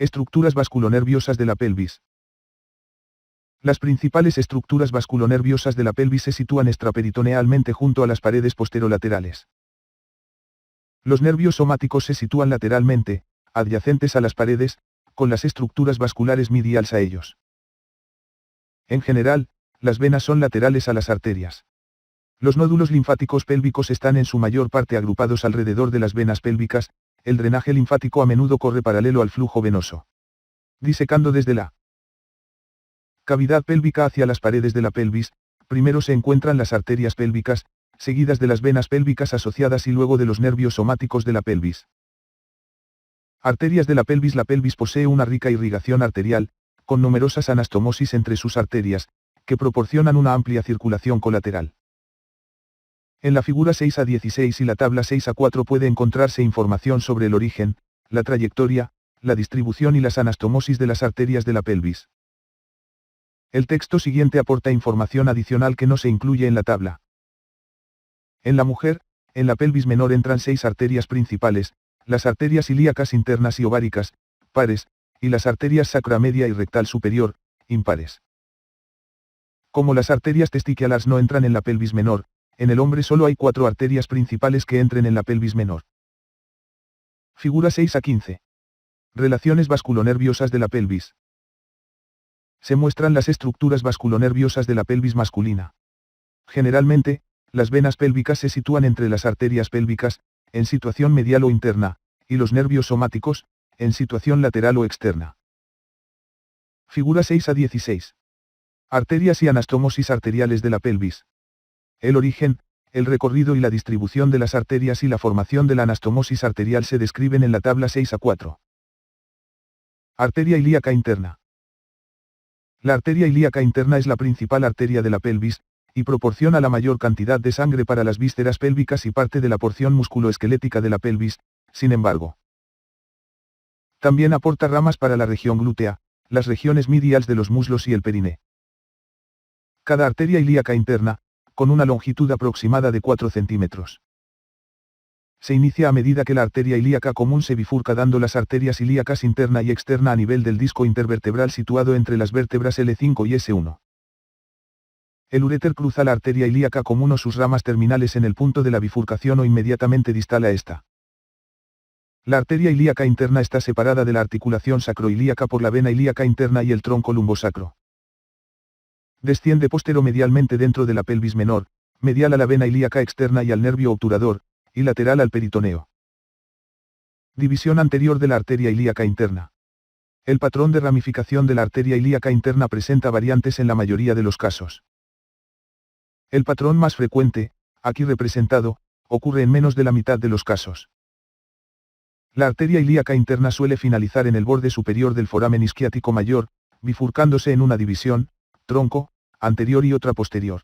Estructuras vasculonerviosas de la pelvis. Las principales estructuras vasculonerviosas de la pelvis se sitúan extraperitonealmente junto a las paredes posterolaterales. Los nervios somáticos se sitúan lateralmente, adyacentes a las paredes, con las estructuras vasculares mediales a ellos. En general, las venas son laterales a las arterias. Los nódulos linfáticos pélvicos están en su mayor parte agrupados alrededor de las venas pélvicas. El drenaje linfático a menudo corre paralelo al flujo venoso, disecando desde la cavidad pélvica hacia las paredes de la pelvis. Primero se encuentran las arterias pélvicas, seguidas de las venas pélvicas asociadas y luego de los nervios somáticos de la pelvis. Arterias de la pelvis. La pelvis posee una rica irrigación arterial, con numerosas anastomosis entre sus arterias, que proporcionan una amplia circulación colateral. En la figura 6 a 16 y la tabla 6 a 4 puede encontrarse información sobre el origen, la trayectoria, la distribución y las anastomosis de las arterias de la pelvis. El texto siguiente aporta información adicional que no se incluye en la tabla. En la mujer, en la pelvis menor entran 6 arterias principales, las arterias ilíacas internas y ováricas, pares, y las arterias sacromedia y rectal superior, impares. Como las arterias testiculars no entran en la pelvis menor, en el hombre solo hay 4 arterias principales que entren en la pelvis menor. Figura 6 a 15. Relaciones vasculonerviosas de la pelvis. Se muestran las estructuras vasculonerviosas de la pelvis masculina. Generalmente, las venas pélvicas se sitúan entre las arterias pélvicas, en situación medial o interna, y los nervios somáticos, en situación lateral o externa. Figura 6 a 16. Arterias y anastomosis arteriales de la pelvis. El origen, el recorrido y la distribución de las arterias y la formación de la anastomosis arterial se describen en la tabla 6 a 4. Arteria ilíaca interna. La arteria ilíaca interna es la principal arteria de la pelvis, y proporciona la mayor cantidad de sangre para las vísceras pélvicas y parte de la porción musculoesquelética de la pelvis. Sin embargo, también aporta ramas para la región glútea, las regiones mediales de los muslos y el periné. Cada arteria ilíaca interna, con una longitud aproximada de 4 centímetros. Se inicia a medida que la arteria ilíaca común se bifurca dando las arterias ilíacas interna y externa a nivel del disco intervertebral situado entre las vértebras L5 y S1. El uréter cruza la arteria ilíaca común o sus ramas terminales en el punto de la bifurcación o inmediatamente distal a esta. La arteria ilíaca interna está separada de la articulación sacroilíaca por la vena ilíaca interna y el tronco lumbosacro. Desciende posteromedialmente dentro de la pelvis menor, medial a la vena ilíaca externa y al nervio obturador, y lateral al peritoneo. División anterior de la arteria ilíaca interna. El patrón de ramificación de la arteria ilíaca interna presenta variantes en la mayoría de los casos. El patrón más frecuente, aquí representado, ocurre en menos de la mitad de los casos. La arteria ilíaca interna suele finalizar en el borde superior del foramen isquiático mayor, bifurcándose en una división, tronco, anterior y otra posterior.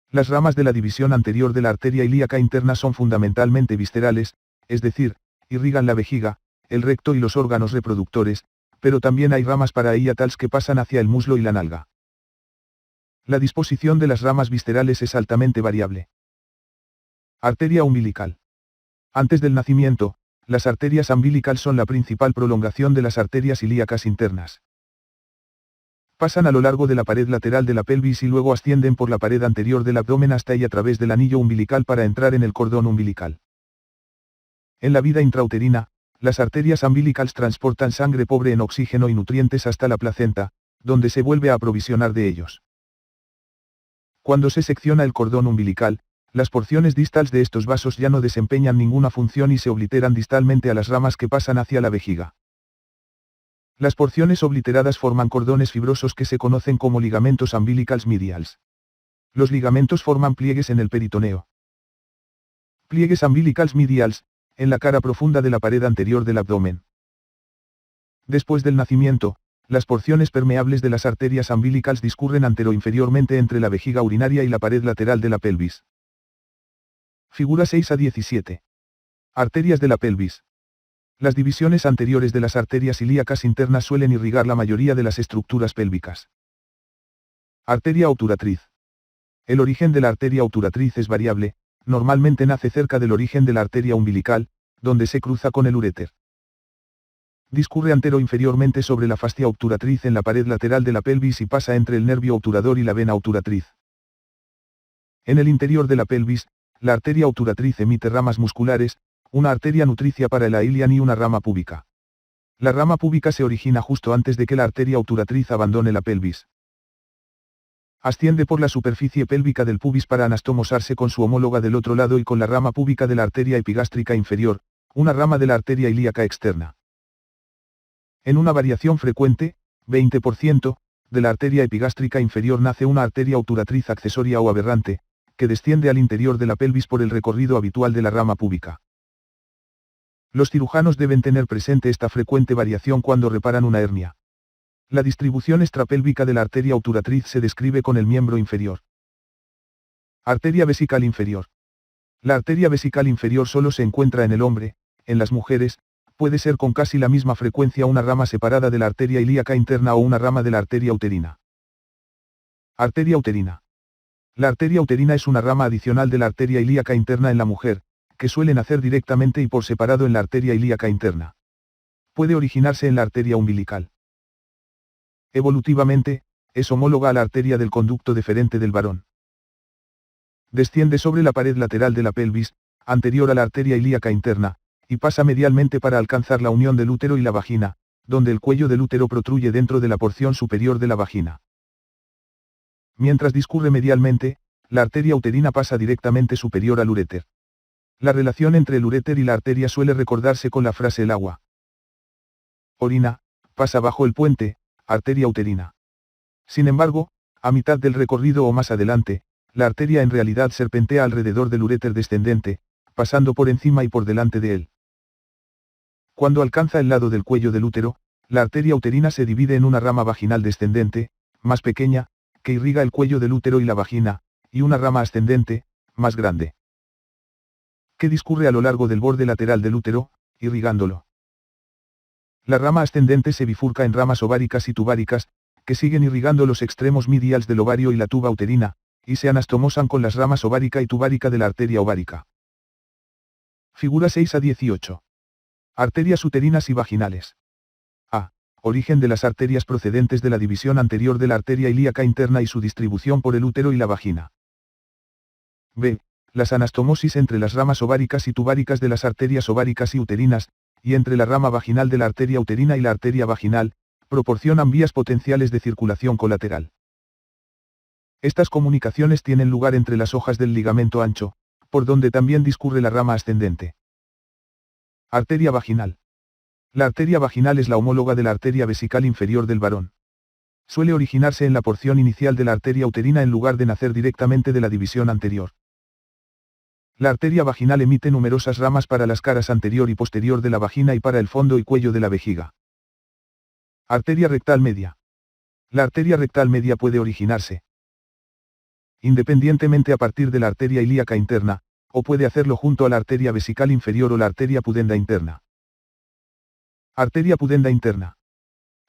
Las ramas de la división anterior de la arteria ilíaca interna son fundamentalmente viscerales, es decir, irrigan la vejiga, el recto y los órganos reproductores, pero también hay ramas paraiatales que pasan hacia el muslo y la nalga. La disposición de las ramas viscerales es altamente variable. Arteria umbilical. Antes del nacimiento, las arterias umbilicales son la principal prolongación de las arterias ilíacas internas. Pasan a lo largo de la pared lateral de la pelvis y luego ascienden por la pared anterior del abdomen hasta y a través del anillo umbilical para entrar en el cordón umbilical. En la vida intrauterina, las arterias umbilicales transportan sangre pobre en oxígeno y nutrientes hasta la placenta, donde se vuelve a aprovisionar de ellos. Cuando se secciona el cordón umbilical, las porciones distales de estos vasos ya no desempeñan ninguna función y se obliteran distalmente a las ramas que pasan hacia la vejiga. Las porciones obliteradas forman cordones fibrosos que se conocen como ligamentos umbilicals medials. Los ligamentos forman pliegues en el peritoneo. Pliegues umbilicals medials, en la cara profunda de la pared anterior del abdomen. Después del nacimiento, las porciones permeables de las arterias umbilicals discurren anteroinferiormente entre la vejiga urinaria y la pared lateral de la pelvis. Figura 6 a 17. Arterias de la pelvis. Las divisiones anteriores de las arterias ilíacas internas suelen irrigar la mayoría de las estructuras pélvicas. Arteria obturatriz. El origen de la arteria obturatriz es variable, normalmente nace cerca del origen de la arteria umbilical, donde se cruza con el uréter. Discurre antero-inferiormente sobre la fascia obturatriz en la pared lateral de la pelvis y pasa entre el nervio obturador y la vena obturatriz. En el interior de la pelvis, la arteria obturatriz emite ramas musculares, una arteria nutricia para el ilion y una rama púbica. La rama púbica se origina justo antes de que la arteria obturatriz abandone la pelvis. Asciende por la superficie pélvica del pubis para anastomosarse con su homóloga del otro lado y con la rama púbica de la arteria epigástrica inferior, una rama de la arteria ilíaca externa. En una variación frecuente, 20%, de la arteria epigástrica inferior nace una arteria obturatriz accesoria o aberrante, que desciende al interior de la pelvis por el recorrido habitual de la rama púbica. Los cirujanos deben tener presente esta frecuente variación cuando reparan una hernia. La distribución extrapélvica de la arteria obturatriz se describe con el miembro inferior. Arteria vesical inferior. La arteria vesical inferior solo se encuentra en el hombre, en las mujeres, puede ser con casi la misma frecuencia una rama separada de la arteria ilíaca interna o una rama de la arteria uterina. Arteria uterina. La arteria uterina es una rama adicional de la arteria ilíaca interna en la mujer, que suele nacer directamente y por separado en la arteria ilíaca interna. Puede originarse en la arteria umbilical. Evolutivamente, es homóloga a la arteria del conducto deferente del varón. Desciende sobre la pared lateral de la pelvis, anterior a la arteria ilíaca interna, y pasa medialmente para alcanzar la unión del útero y la vagina, donde el cuello del útero protruye dentro de la porción superior de la vagina. Mientras discurre medialmente, la arteria uterina pasa directamente superior al uréter. La relación entre el uréter y la arteria suele recordarse con la frase el agua orina, pasa bajo el puente, arteria uterina. Sin embargo, a mitad del recorrido o más adelante, la arteria en realidad serpentea alrededor del uréter descendente, pasando por encima y por delante de él. Cuando alcanza el lado del cuello del útero, la arteria uterina se divide en una rama vaginal descendente, más pequeña, que irriga el cuello del útero y la vagina, y una rama ascendente, más grande, que discurre a lo largo del borde lateral del útero, irrigándolo. La rama ascendente se bifurca en ramas ováricas y tubáricas, que siguen irrigando los extremos mediales del ovario y la tuba uterina, y se anastomosan con las ramas ovárica y tubárica de la arteria ovárica. Figura 6 a 18. Arterias uterinas y vaginales. A. Origen de las arterias procedentes de la división anterior de la arteria ilíaca interna y su distribución por el útero y la vagina. B. Las anastomosis entre las ramas ováricas y tubáricas de las arterias ováricas y uterinas, y entre la rama vaginal de la arteria uterina y la arteria vaginal, proporcionan vías potenciales de circulación colateral. Estas comunicaciones tienen lugar entre las hojas del ligamento ancho, por donde también discurre la rama ascendente. Arteria vaginal. La arteria vaginal es la homóloga de la arteria vesical inferior del varón. Suele originarse en la porción inicial de la arteria uterina en lugar de nacer directamente de la división anterior. La arteria vaginal emite numerosas ramas para las caras anterior y posterior de la vagina y para el fondo y cuello de la vejiga. Arteria rectal media. La arteria rectal media puede originarse independientemente a partir de la arteria ilíaca interna, o puede hacerlo junto a la arteria vesical inferior o la arteria pudenda interna. Arteria pudenda interna.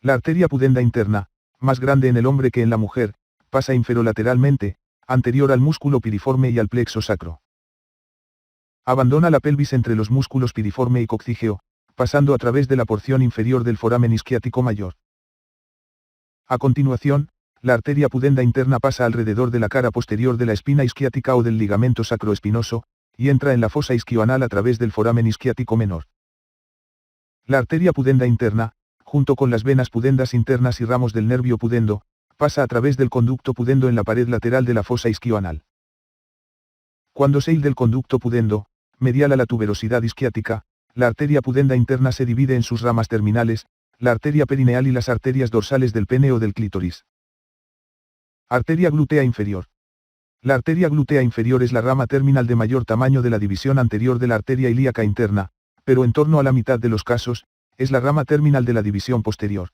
La arteria pudenda interna, más grande en el hombre que en la mujer, pasa inferolateralmente, anterior al músculo piriforme y al plexo sacro. Abandona la pelvis entre los músculos piriforme y coccígeo, pasando a través de la porción inferior del foramen isquiático mayor. A continuación, la arteria pudenda interna pasa alrededor de la cara posterior de la espina isquiática o del ligamento sacroespinoso, y entra en la fosa isquioanal a través del foramen isquiático menor. La arteria pudenda interna, junto con las venas pudendas internas y ramos del nervio pudendo, pasa a través del conducto pudendo en la pared lateral de la fosa isquioanal. Cuando se del conducto pudendo, medial a la tuberosidad isquiática, la arteria pudenda interna se divide en sus ramas terminales, la arteria perineal y las arterias dorsales del pene o del clítoris. Arteria glútea inferior. La arteria glútea inferior es la rama terminal de mayor tamaño de la división anterior de la arteria ilíaca interna, pero en torno a la mitad de los casos, es la rama terminal de la división posterior.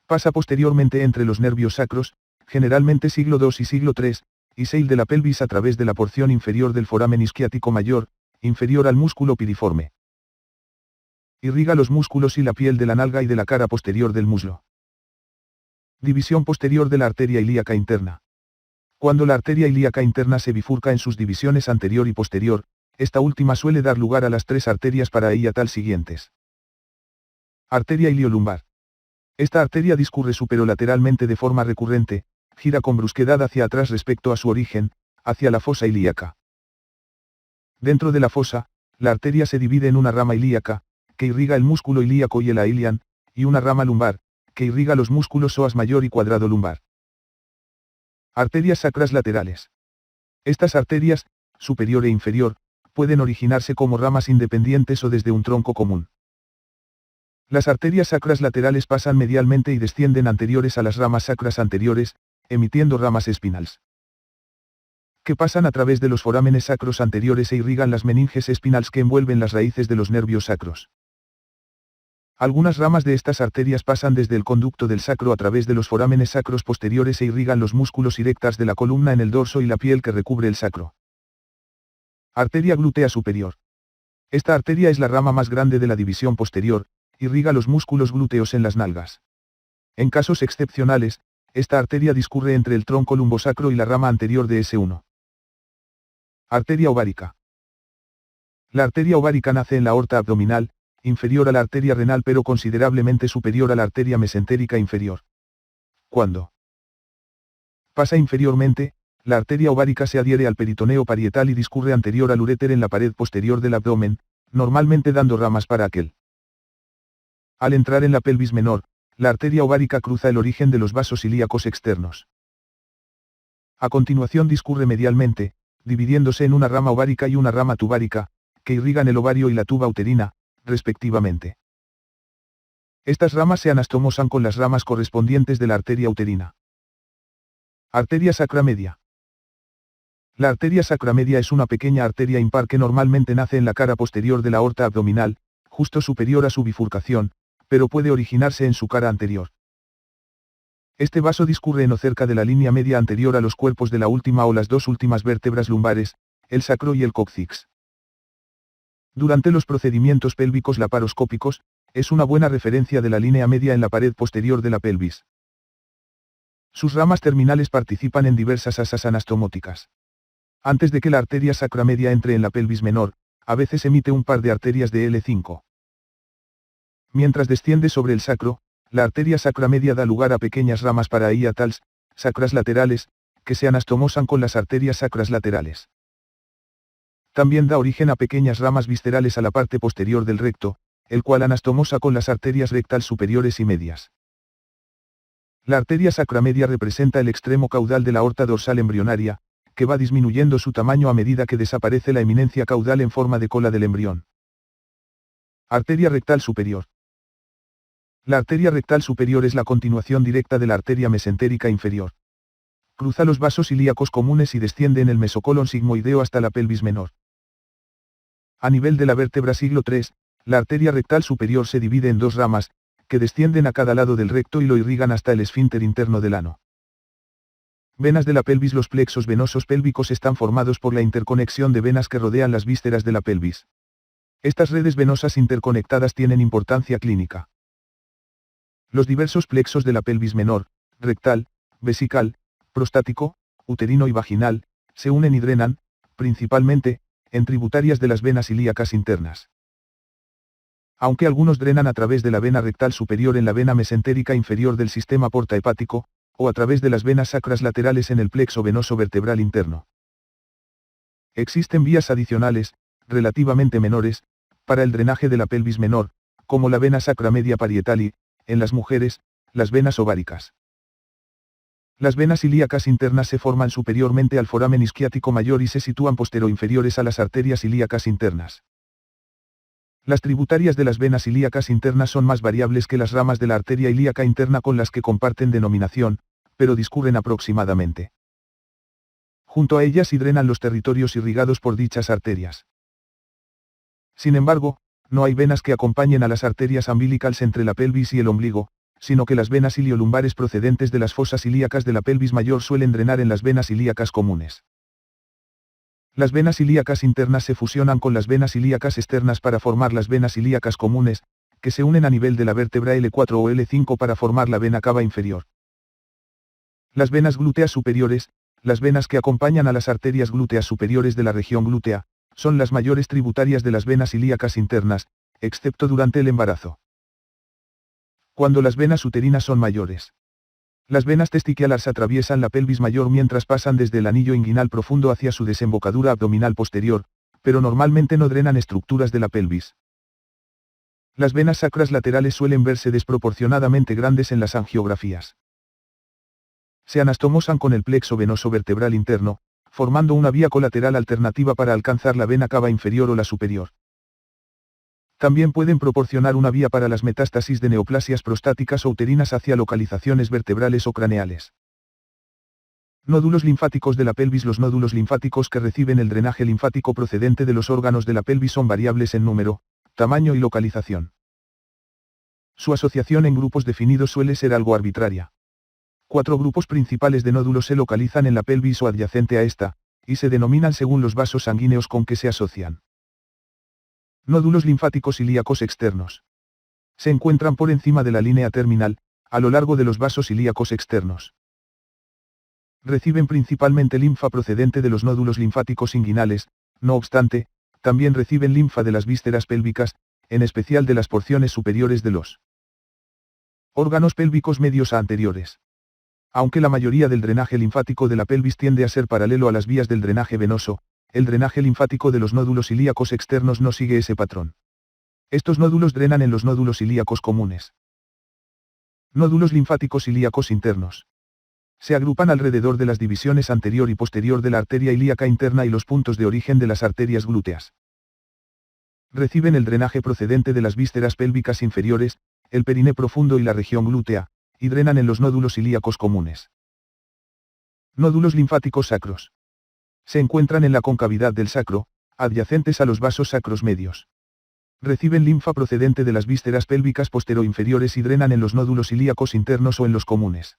Pasa posteriormente entre los nervios sacros, generalmente siglo II y siglo III, y se de la pelvis a través de la porción inferior del foramen isquiático mayor, inferior al músculo piriforme. Irriga los músculos y la piel de la nalga y de la cara posterior del muslo. División posterior de la arteria ilíaca interna. Cuando la arteria ilíaca interna se bifurca en sus divisiones anterior y posterior, esta última suele dar lugar a las tres arterias parahiatal siguientes. Arteria iliolumbar. Esta arteria discurre superolateralmente de forma recurrente, gira con brusquedad hacia atrás respecto a su origen, hacia la fosa ilíaca. Dentro de la fosa, la arteria se divide en una rama ilíaca, que irriga el músculo ilíaco y el ailian, y una rama lumbar, que irriga los músculos psoas mayor y cuadrado lumbar. Arterias sacras laterales. Estas arterias, superior e inferior, pueden originarse como ramas independientes o desde un tronco común. Las arterias sacras laterales pasan medialmente y descienden anteriores a las ramas sacras anteriores, emitiendo ramas espinals, que pasan a través de los forámenes sacros anteriores e irrigan las meninges espinals que envuelven las raíces de los nervios sacros. Algunas ramas de estas arterias pasan desde el conducto del sacro a través de los forámenes sacros posteriores e irrigan los músculos erectores de la columna en el dorso y la piel que recubre el sacro. Arteria glútea superior. Esta arteria es la rama más grande de la división posterior, irriga los músculos glúteos en las nalgas. En casos excepcionales, esta arteria discurre entre el tronco lumbosacro y la rama anterior de S1. Arteria ovárica. La arteria ovárica nace en la aorta abdominal, inferior a la arteria renal pero considerablemente superior a la arteria mesentérica inferior. Cuando pasa inferiormente, la arteria ovárica se adhiere al peritoneo parietal y discurre anterior al uréter en la pared posterior del abdomen, normalmente dando ramas para aquel. Al entrar en la pelvis menor, la arteria ovárica cruza el origen de los vasos ilíacos externos. A continuación discurre medialmente, dividiéndose en una rama ovárica y una rama tubárica, que irrigan el ovario y la tuba uterina, respectivamente. Estas ramas se anastomosan con las ramas correspondientes de la arteria uterina. Arteria sacra media. La arteria sacra media es una pequeña arteria impar que normalmente nace en la cara posterior de la aorta abdominal, justo superior a su bifurcación, pero puede originarse en su cara anterior. Este vaso discurre en o cerca de la línea media anterior a los cuerpos de la última o las dos últimas vértebras lumbares, el sacro y el cóccix. Durante los procedimientos pélvicos laparoscópicos, es una buena referencia de la línea media en la pared posterior de la pelvis. Sus ramas terminales participan en diversas asas anastomóticas. Antes de que la arteria sacra media entre en la pelvis menor, a veces emite un par de arterias de L5. Mientras desciende sobre el sacro, la arteria sacra media da lugar a pequeñas ramas paraiatals, sacras laterales, que se anastomosan con las arterias sacras laterales. También da origen a pequeñas ramas viscerales a la parte posterior del recto, el cual anastomosa con las arterias rectales superiores y medias. La arteria sacra media representa el extremo caudal de la aorta dorsal embrionaria, que va disminuyendo su tamaño a medida que desaparece la eminencia caudal en forma de cola del embrión. Arteria rectal superior. La arteria rectal superior es la continuación directa de la arteria mesentérica inferior. Cruza los vasos ilíacos comunes y desciende en el mesocolon sigmoideo hasta la pelvis menor. A nivel de la vértebra siglo III, la arteria rectal superior se divide en dos ramas, que descienden a cada lado del recto y lo irrigan hasta el esfínter interno del ano. Venas de la pelvis. Los plexos venosos pélvicos están formados por la interconexión de venas que rodean las vísceras de la pelvis. Estas redes venosas interconectadas tienen importancia clínica. Los diversos plexos de la pelvis menor, rectal, vesical, prostático, uterino y vaginal, se unen y drenan, principalmente, en tributarias de las venas ilíacas internas. Aunque algunos drenan a través de la vena rectal superior en la vena mesentérica inferior del sistema porta hepático, o a través de las venas sacras laterales en el plexo venoso vertebral interno. Existen vías adicionales, relativamente menores, para el drenaje de la pelvis menor, como la vena sacra media parietal y, en las mujeres, las venas ováricas. Las venas ilíacas internas se forman superiormente al foramen isquiático mayor y se sitúan posterior-inferiores a las arterias ilíacas internas. Las tributarias de las venas ilíacas internas son más variables que las ramas de la arteria ilíaca interna con las que comparten denominación, pero discurren aproximadamente. Junto a ellas y drenan los territorios irrigados por dichas arterias. Sin embargo, no hay venas que acompañen a las arterias umbilicales entre la pelvis y el ombligo, sino que las venas iliolumbares procedentes de las fosas ilíacas de la pelvis mayor suelen drenar en las venas ilíacas comunes. Las venas ilíacas internas se fusionan con las venas ilíacas externas para formar las venas ilíacas comunes, que se unen a nivel de la vértebra L4 o L5 para formar la vena cava inferior. Las venas glúteas superiores, las venas que acompañan a las arterias glúteas superiores de la región glútea, son las mayores tributarias de las venas ilíacas internas, excepto durante el embarazo. Cuando las venas uterinas son mayores. Las venas testicular atraviesan la pelvis mayor mientras pasan desde el anillo inguinal profundo hacia su desembocadura abdominal posterior, pero normalmente no drenan estructuras de la pelvis. Las venas sacras laterales suelen verse desproporcionadamente grandes en las angiografías. Se anastomosan con el plexo venoso vertebral interno, formando una vía colateral alternativa para alcanzar la vena cava inferior o la superior. También pueden proporcionar una vía para las metástasis de neoplasias prostáticas o uterinas hacia localizaciones vertebrales o craneales. Nódulos linfáticos de la pelvis. Los nódulos linfáticos que reciben el drenaje linfático procedente de los órganos de la pelvis son variables en número, tamaño y localización. Su asociación en grupos definidos suele ser algo arbitraria. 4 grupos principales de nódulos se localizan en la pelvis o adyacente a esta, y se denominan según los vasos sanguíneos con que se asocian. Nódulos linfáticos ilíacos externos. Se encuentran por encima de la línea terminal, a lo largo de los vasos ilíacos externos. Reciben principalmente linfa procedente de los nódulos linfáticos inguinales, no obstante, también reciben linfa de las vísceras pélvicas, en especial de las porciones superiores de los órganos pélvicos medios a anteriores. Aunque la mayoría del drenaje linfático de la pelvis tiende a ser paralelo a las vías del drenaje venoso, el drenaje linfático de los nódulos ilíacos externos no sigue ese patrón. Estos nódulos drenan en los nódulos ilíacos comunes. Nódulos linfáticos ilíacos internos. Se agrupan alrededor de las divisiones anterior y posterior de la arteria ilíaca interna y los puntos de origen de las arterias glúteas. Reciben el drenaje procedente de las vísceras pélvicas inferiores, el periné profundo y la región glútea, y drenan en los nódulos ilíacos comunes. Nódulos linfáticos sacros. Se encuentran en la concavidad del sacro, adyacentes a los vasos sacros medios. Reciben linfa procedente de las vísceras pélvicas posterior-inferiores y drenan en los nódulos ilíacos internos o en los comunes.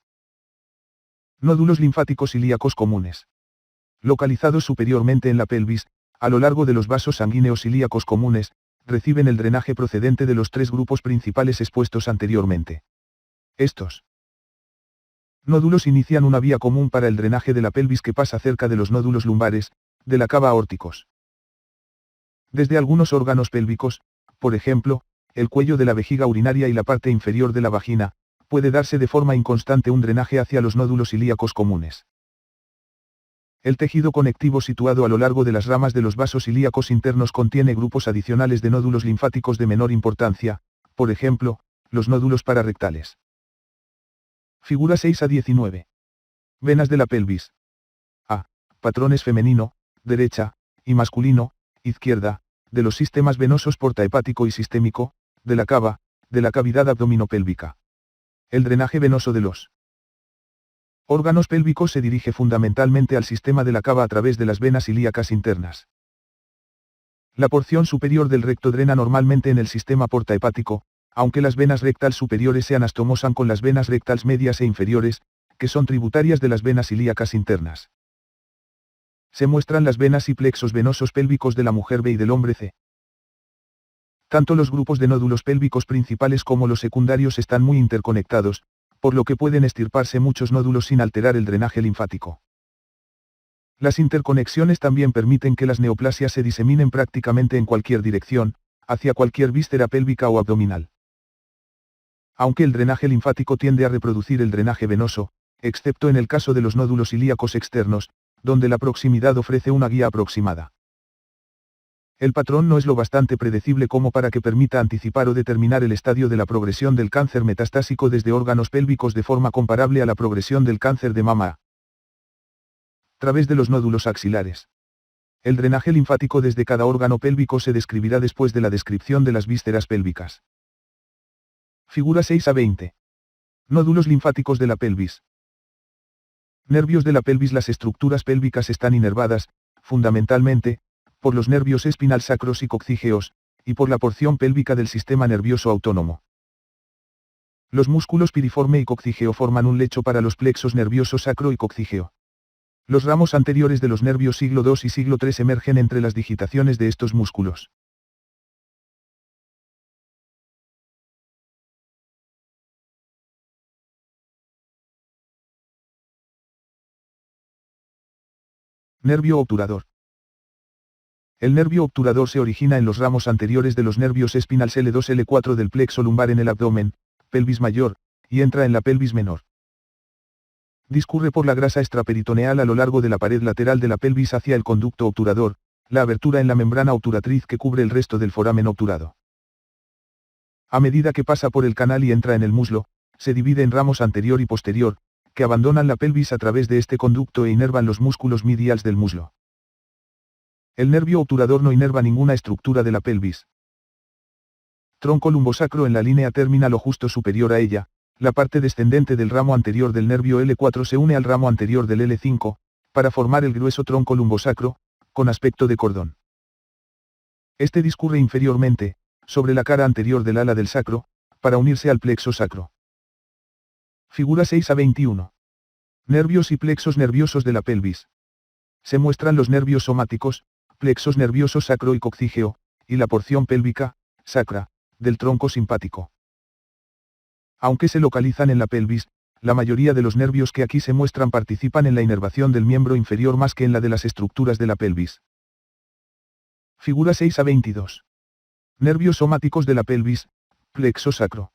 Nódulos linfáticos ilíacos comunes. Localizados superiormente en la pelvis, a lo largo de los vasos sanguíneos ilíacos comunes, reciben el drenaje procedente de los 3 grupos principales expuestos anteriormente. Estos nódulos inician una vía común para el drenaje de la pelvis que pasa cerca de los nódulos lumbares, de la cava aórticos. Desde algunos órganos pélvicos, por ejemplo, el cuello de la vejiga urinaria y la parte inferior de la vagina, puede darse de forma inconstante un drenaje hacia los nódulos ilíacos comunes. El tejido conectivo situado a lo largo de las ramas de los vasos ilíacos internos contiene grupos adicionales de nódulos linfáticos de menor importancia, por ejemplo, los nódulos pararrectales. Figura 6 a 19. Venas de la pelvis. A. Patrones femenino, derecha, y masculino, izquierda, de los sistemas venosos portahepático y sistémico, de la cava, de la cavidad abdominopélvica. El drenaje venoso de los órganos pélvicos se dirige fundamentalmente al sistema de la cava a través de las venas ilíacas internas. La porción superior del recto drena normalmente en el sistema portahepático, aunque las venas rectales superiores se anastomosan con las venas rectales medias e inferiores, que son tributarias de las venas ilíacas internas. Se muestran las venas y plexos venosos pélvicos de la mujer B y del hombre C. Tanto los grupos de nódulos pélvicos principales como los secundarios están muy interconectados, por lo que pueden extirparse muchos nódulos sin alterar el drenaje linfático. Las interconexiones también permiten que las neoplasias se diseminen prácticamente en cualquier dirección, hacia cualquier víscera pélvica o abdominal. Aunque el drenaje linfático tiende a reproducir el drenaje venoso, excepto en el caso de los nódulos ilíacos externos, donde la proximidad ofrece una guía aproximada. El patrón no es lo bastante predecible como para que permita anticipar o determinar el estadio de la progresión del cáncer metastásico desde órganos pélvicos de forma comparable a la progresión del cáncer de mama a través de los nódulos axilares. El drenaje linfático desde cada órgano pélvico se describirá después de la descripción de las vísceras pélvicas. Figura 6 a 20. Nódulos linfáticos de la pelvis. Nervios de la pelvis. Las estructuras pélvicas están inervadas, fundamentalmente, por los nervios espinal sacros y coccígeos, y por la porción pélvica del sistema nervioso autónomo. Los músculos piriforme y coccígeo forman un lecho para los plexos nerviosos sacro y coccígeo. Los ramos anteriores de los nervios siglo II y siglo III emergen entre las digitaciones de estos músculos. Nervio obturador. El nervio obturador se origina en los ramos anteriores de los nervios espinal L2 L4 del plexo lumbar en el abdomen, pelvis mayor, y entra en la pelvis menor. Discurre por la grasa extraperitoneal a lo largo de la pared lateral de la pelvis hacia el conducto obturador, la abertura en la membrana obturatriz que cubre el resto del foramen obturado. A medida que pasa por el canal y entra en el muslo, se divide en ramos anterior y posterior, que abandonan la pelvis a través de este conducto e inervan los músculos medials del muslo. El nervio obturador no inerva ninguna estructura de la pelvis. Tronco lumbosacro en la línea terminal o justo superior a ella, la parte descendente del ramo anterior del nervio L4 se une al ramo anterior del L5, para formar el grueso tronco lumbosacro, con aspecto de cordón. Este discurre inferiormente, sobre la cara anterior del ala del sacro, para unirse al plexo sacro. Figura 6 a 21. Nervios y plexos nerviosos de la pelvis. Se muestran los nervios somáticos, plexos nerviosos sacro y coccígeo, y la porción pélvica, sacra, del tronco simpático. Aunque se localizan en la pelvis, la mayoría de los nervios que aquí se muestran participan en la inervación del miembro inferior más que en la de las estructuras de la pelvis. Figura 6 a 22. Nervios somáticos de la pelvis, plexo sacro.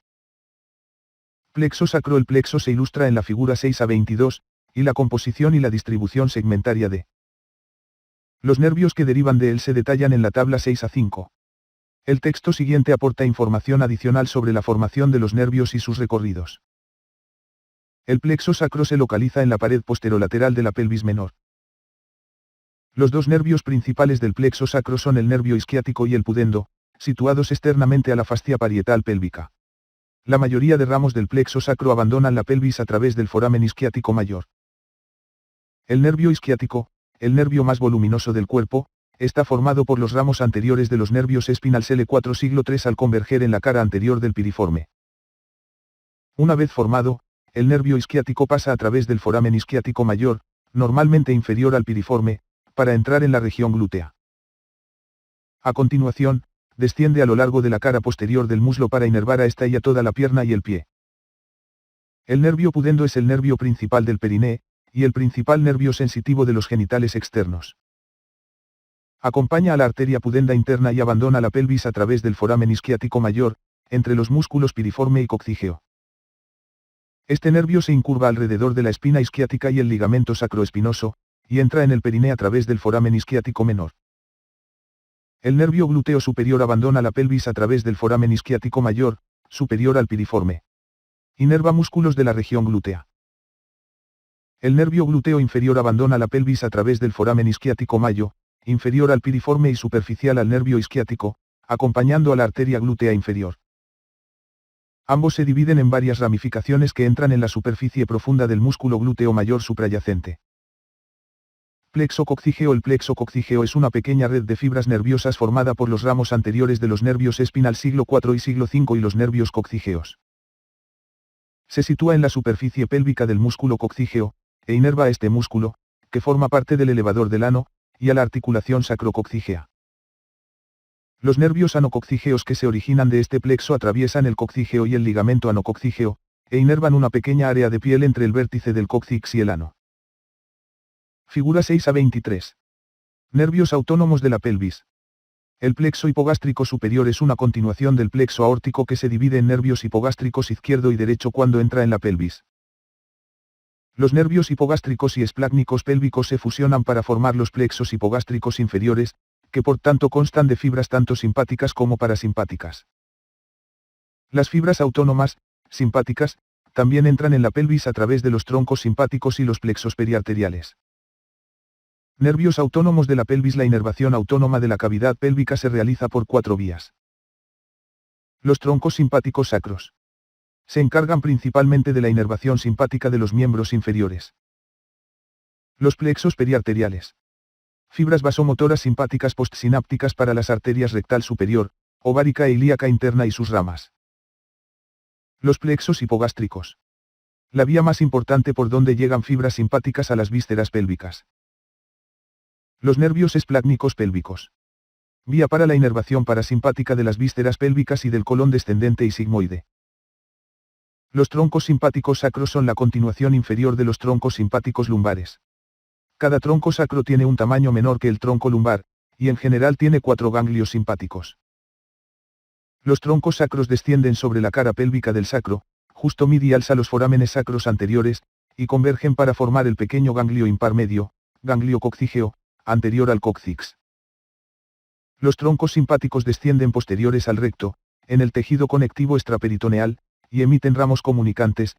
Plexo sacro. El plexo se ilustra en la figura 6 a 22, y la composición y la distribución segmentaria de los nervios que derivan de él se detallan en la tabla 6 a 5. El texto siguiente aporta información adicional sobre la formación de los nervios y sus recorridos. El plexo sacro se localiza en la pared posterolateral de la pelvis menor. Los dos nervios principales del plexo sacro son el nervio isquiático y el pudendo, situados externamente a la fascia parietal pélvica. La mayoría de ramos del plexo sacro abandonan la pelvis a través del foramen isquiático mayor. El nervio isquiático, el nervio más voluminoso del cuerpo, está formado por los ramos anteriores de los nervios espinales L4 siglo 3 al converger en la cara anterior del piriforme. Una vez formado, el nervio isquiático pasa a través del foramen isquiático mayor, normalmente inferior al piriforme, para entrar en la región glútea. A continuación, desciende a lo largo de la cara posterior del muslo para inervar a esta y a toda la pierna y el pie. El nervio pudendo es el nervio principal del periné, y el principal nervio sensitivo de los genitales externos. Acompaña a la arteria pudenda interna y abandona la pelvis a través del foramen isquiático mayor, entre los músculos piriforme y coccígeo. Este nervio se incurva alrededor de la espina isquiática y el ligamento sacroespinoso, y entra en el periné a través del foramen isquiático menor. El nervio glúteo superior abandona la pelvis a través del foramen isquiático mayor, superior al piriforme. Inerva músculos de la región glútea. El nervio glúteo inferior abandona la pelvis a través del foramen isquiático mayo, inferior al piriforme y superficial al nervio isquiático, acompañando a la arteria glútea inferior. Ambos se dividen en varias ramificaciones que entran en la superficie profunda del músculo glúteo mayor suprayacente. Plexo coccígeo. El plexo coccígeo es una pequeña red de fibras nerviosas formada por los ramos anteriores de los nervios espinal siglo 4 y siglo 5 y los nervios coccígeos. Se sitúa en la superficie pélvica del músculo coccígeo, e inerva a este músculo, que forma parte del elevador del ano, y a la articulación sacrococcígea. Los nervios anococcígeos que se originan de este plexo atraviesan el coccígeo y el ligamento anococcígeo, e inervan una pequeña área de piel entre el vértice del cóccix y el ano. Figura 6 a 23. Nervios autónomos de la pelvis. El plexo hipogástrico superior es una continuación del plexo aórtico que se divide en nervios hipogástricos izquierdo y derecho cuando entra en la pelvis. Los nervios hipogástricos y esplácnicos pélvicos se fusionan para formar los plexos hipogástricos inferiores, que por tanto constan de fibras tanto simpáticas como parasimpáticas. Las fibras autónomas, simpáticas, también entran en la pelvis a través de los troncos simpáticos y los plexos periarteriales. Nervios autónomos de la pelvis. La inervación autónoma de la cavidad pélvica se realiza por 4 vías. Los troncos simpáticos sacros se encargan principalmente de la inervación simpática de los miembros inferiores. Los plexos periarteriales. Fibras vasomotoras simpáticas postsinápticas para las arterias rectal superior, ovárica e ilíaca interna y sus ramas. Los plexos hipogástricos. La vía más importante por donde llegan fibras simpáticas a las vísceras pélvicas. Los nervios esplácnicos pélvicos. Vía para la inervación parasimpática de las vísceras pélvicas y del colon descendente y sigmoide. Los troncos simpáticos sacros son la continuación inferior de los troncos simpáticos lumbares. Cada tronco sacro tiene un tamaño menor que el tronco lumbar, y en general tiene 4 ganglios simpáticos. Los troncos sacros descienden sobre la cara pélvica del sacro, justo medials a los forámenes sacros anteriores, y convergen para formar el pequeño ganglio impar medio, ganglio coccígeo, anterior al cóccix. Los troncos simpáticos descienden posteriores al recto, en el tejido conectivo extraperitoneal, y emiten ramos comunicantes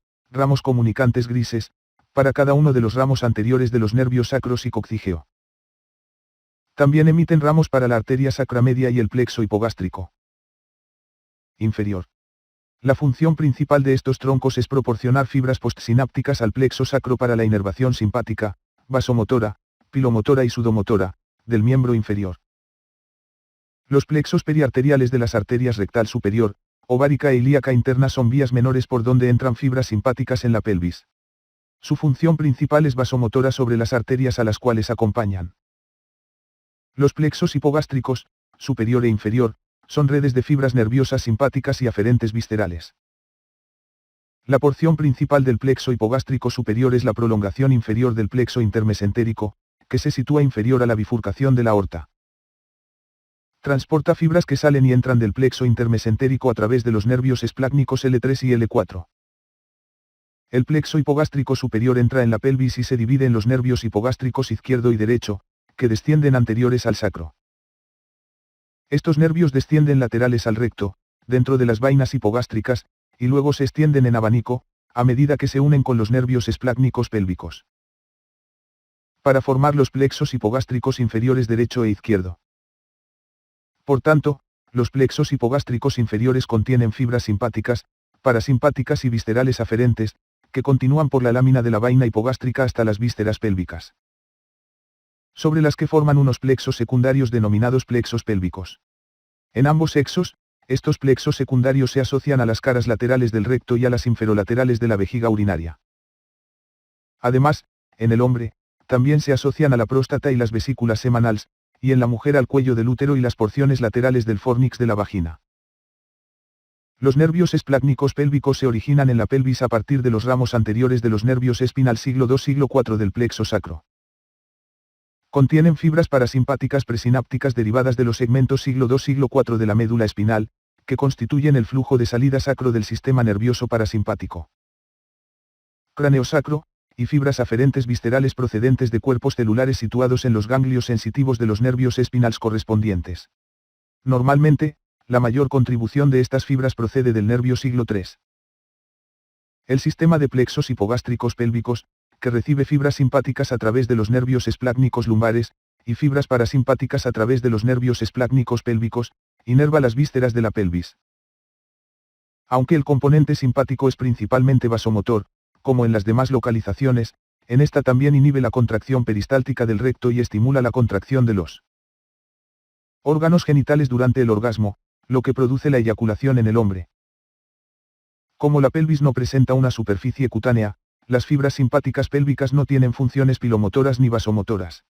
grises, para cada uno de los ramos anteriores de los nervios sacros y coccígeo. También emiten ramos para la arteria sacra media y el plexo hipogástrico inferior. La función principal de estos troncos es proporcionar fibras postsinápticas al plexo sacro para la inervación simpática, vasomotora, pilomotora y sudomotora, del miembro inferior. Los plexos periarteriales de las arterias rectal superior, ovárica e ilíaca interna son vías menores por donde entran fibras simpáticas en la pelvis. Su función principal es vasomotora sobre las arterias a las cuales acompañan. Los plexos hipogástricos, superior e inferior, son redes de fibras nerviosas simpáticas y aferentes viscerales. La porción principal del plexo hipogástrico superior es la prolongación inferior del plexo intermesentérico, que se sitúa inferior a la bifurcación de la aorta. Transporta fibras que salen y entran del plexo intermesentérico a través de los nervios esplácnicos L3 y L4. El plexo hipogástrico superior entra en la pelvis y se divide en los nervios hipogástricos izquierdo y derecho, que descienden anteriores al sacro. Estos nervios descienden laterales al recto, dentro de las vainas hipogástricas, y luego se extienden en abanico, a medida que se unen con los nervios esplácnicos pélvicos, para formar los plexos hipogástricos inferiores derecho e izquierdo. Por tanto, los plexos hipogástricos inferiores contienen fibras simpáticas, parasimpáticas y viscerales aferentes, que continúan por la lámina de la vaina hipogástrica hasta las vísceras pélvicas, sobre las que forman unos plexos secundarios denominados plexos pélvicos. En ambos sexos, estos plexos secundarios se asocian a las caras laterales del recto y a las inferolaterales de la vejiga urinaria. Además, en el hombre, también se asocian a la próstata y las vesículas semanales, y en la mujer al cuello del útero y las porciones laterales del fornix de la vagina. Los nervios esplácnicos pélvicos se originan en la pelvis a partir de los ramos anteriores de los nervios espinal siglo II-siglo IV del plexo sacro. Contienen fibras parasimpáticas presinápticas derivadas de los segmentos siglo II-siglo IV de la médula espinal, que constituyen el flujo de salida sacro del sistema nervioso parasimpático craneosacro, y fibras aferentes viscerales procedentes de cuerpos celulares situados en los ganglios sensitivos de los nervios espinales correspondientes. Normalmente, la mayor contribución de estas fibras procede del nervio siglo III. El sistema de plexos hipogástricos pélvicos, que recibe fibras simpáticas a través de los nervios esplácnicos lumbares, y fibras parasimpáticas a través de los nervios esplácnicos pélvicos, inerva las vísceras de la pelvis. Aunque el componente simpático es principalmente vasomotor, como en las demás localizaciones, en esta también inhibe la contracción peristáltica del recto y estimula la contracción de los órganos genitales durante el orgasmo, lo que produce la eyaculación en el hombre. Como la pelvis no presenta una superficie cutánea, las fibras simpáticas pélvicas no tienen funciones pilomotoras ni vasomotoras.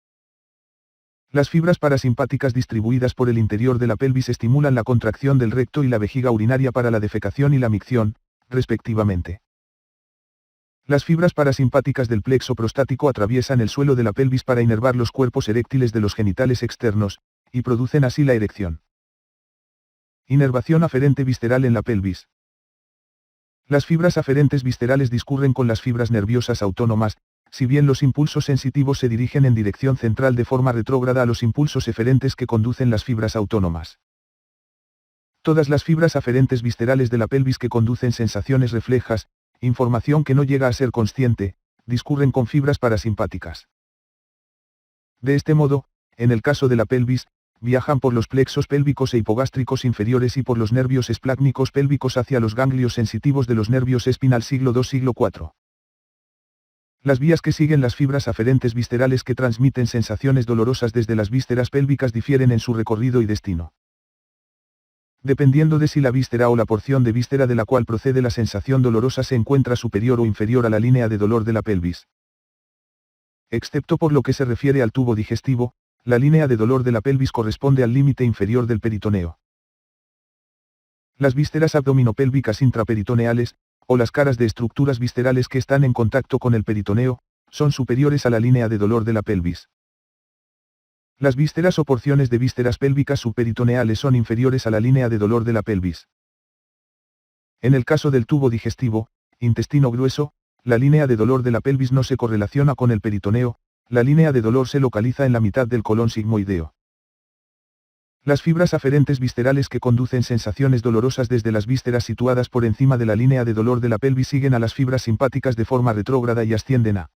Las fibras parasimpáticas distribuidas por el interior de la pelvis estimulan la contracción del recto y la vejiga urinaria para la defecación y la micción, respectivamente. Las fibras parasimpáticas del plexo prostático atraviesan el suelo de la pelvis para inervar los cuerpos eréctiles de los genitales externos, y producen así la erección. Inervación aferente visceral en la pelvis. Las fibras aferentes viscerales discurren con las fibras nerviosas autónomas, si bien los impulsos sensitivos se dirigen en dirección central de forma retrógrada a los impulsos eferentes que conducen las fibras autónomas. Todas las fibras aferentes viscerales de la pelvis que conducen sensaciones reflejas, información que no llega a ser consciente, discurren con fibras parasimpáticas. De este modo, en el caso de la pelvis, viajan por los plexos pélvicos e hipogástricos inferiores y por los nervios esplácnicos pélvicos hacia los ganglios sensitivos de los nervios espinal siglo II-siglo IV. Las vías que siguen las fibras aferentes viscerales que transmiten sensaciones dolorosas desde las vísceras pélvicas difieren en su recorrido y destino, dependiendo de si la víscera o la porción de víscera de la cual procede la sensación dolorosa se encuentra superior o inferior a la línea de dolor de la pelvis. Excepto por lo que se refiere al tubo digestivo, la línea de dolor de la pelvis corresponde al límite inferior del peritoneo. Las vísceras abdominopélvicas intraperitoneales, o las caras de estructuras viscerales que están en contacto con el peritoneo, son superiores a la línea de dolor de la pelvis. Las vísceras o porciones de vísceras pélvicas subperitoneales son inferiores a la línea de dolor de la pelvis. En el caso del tubo digestivo, intestino grueso, la línea de dolor de la pelvis no se correlaciona con el peritoneo, la línea de dolor se localiza en la mitad del colon sigmoideo. Las fibras aferentes viscerales que conducen sensaciones dolorosas desde las vísceras situadas por encima de la línea de dolor de la pelvis siguen a las fibras simpáticas de forma retrógrada y ascienden a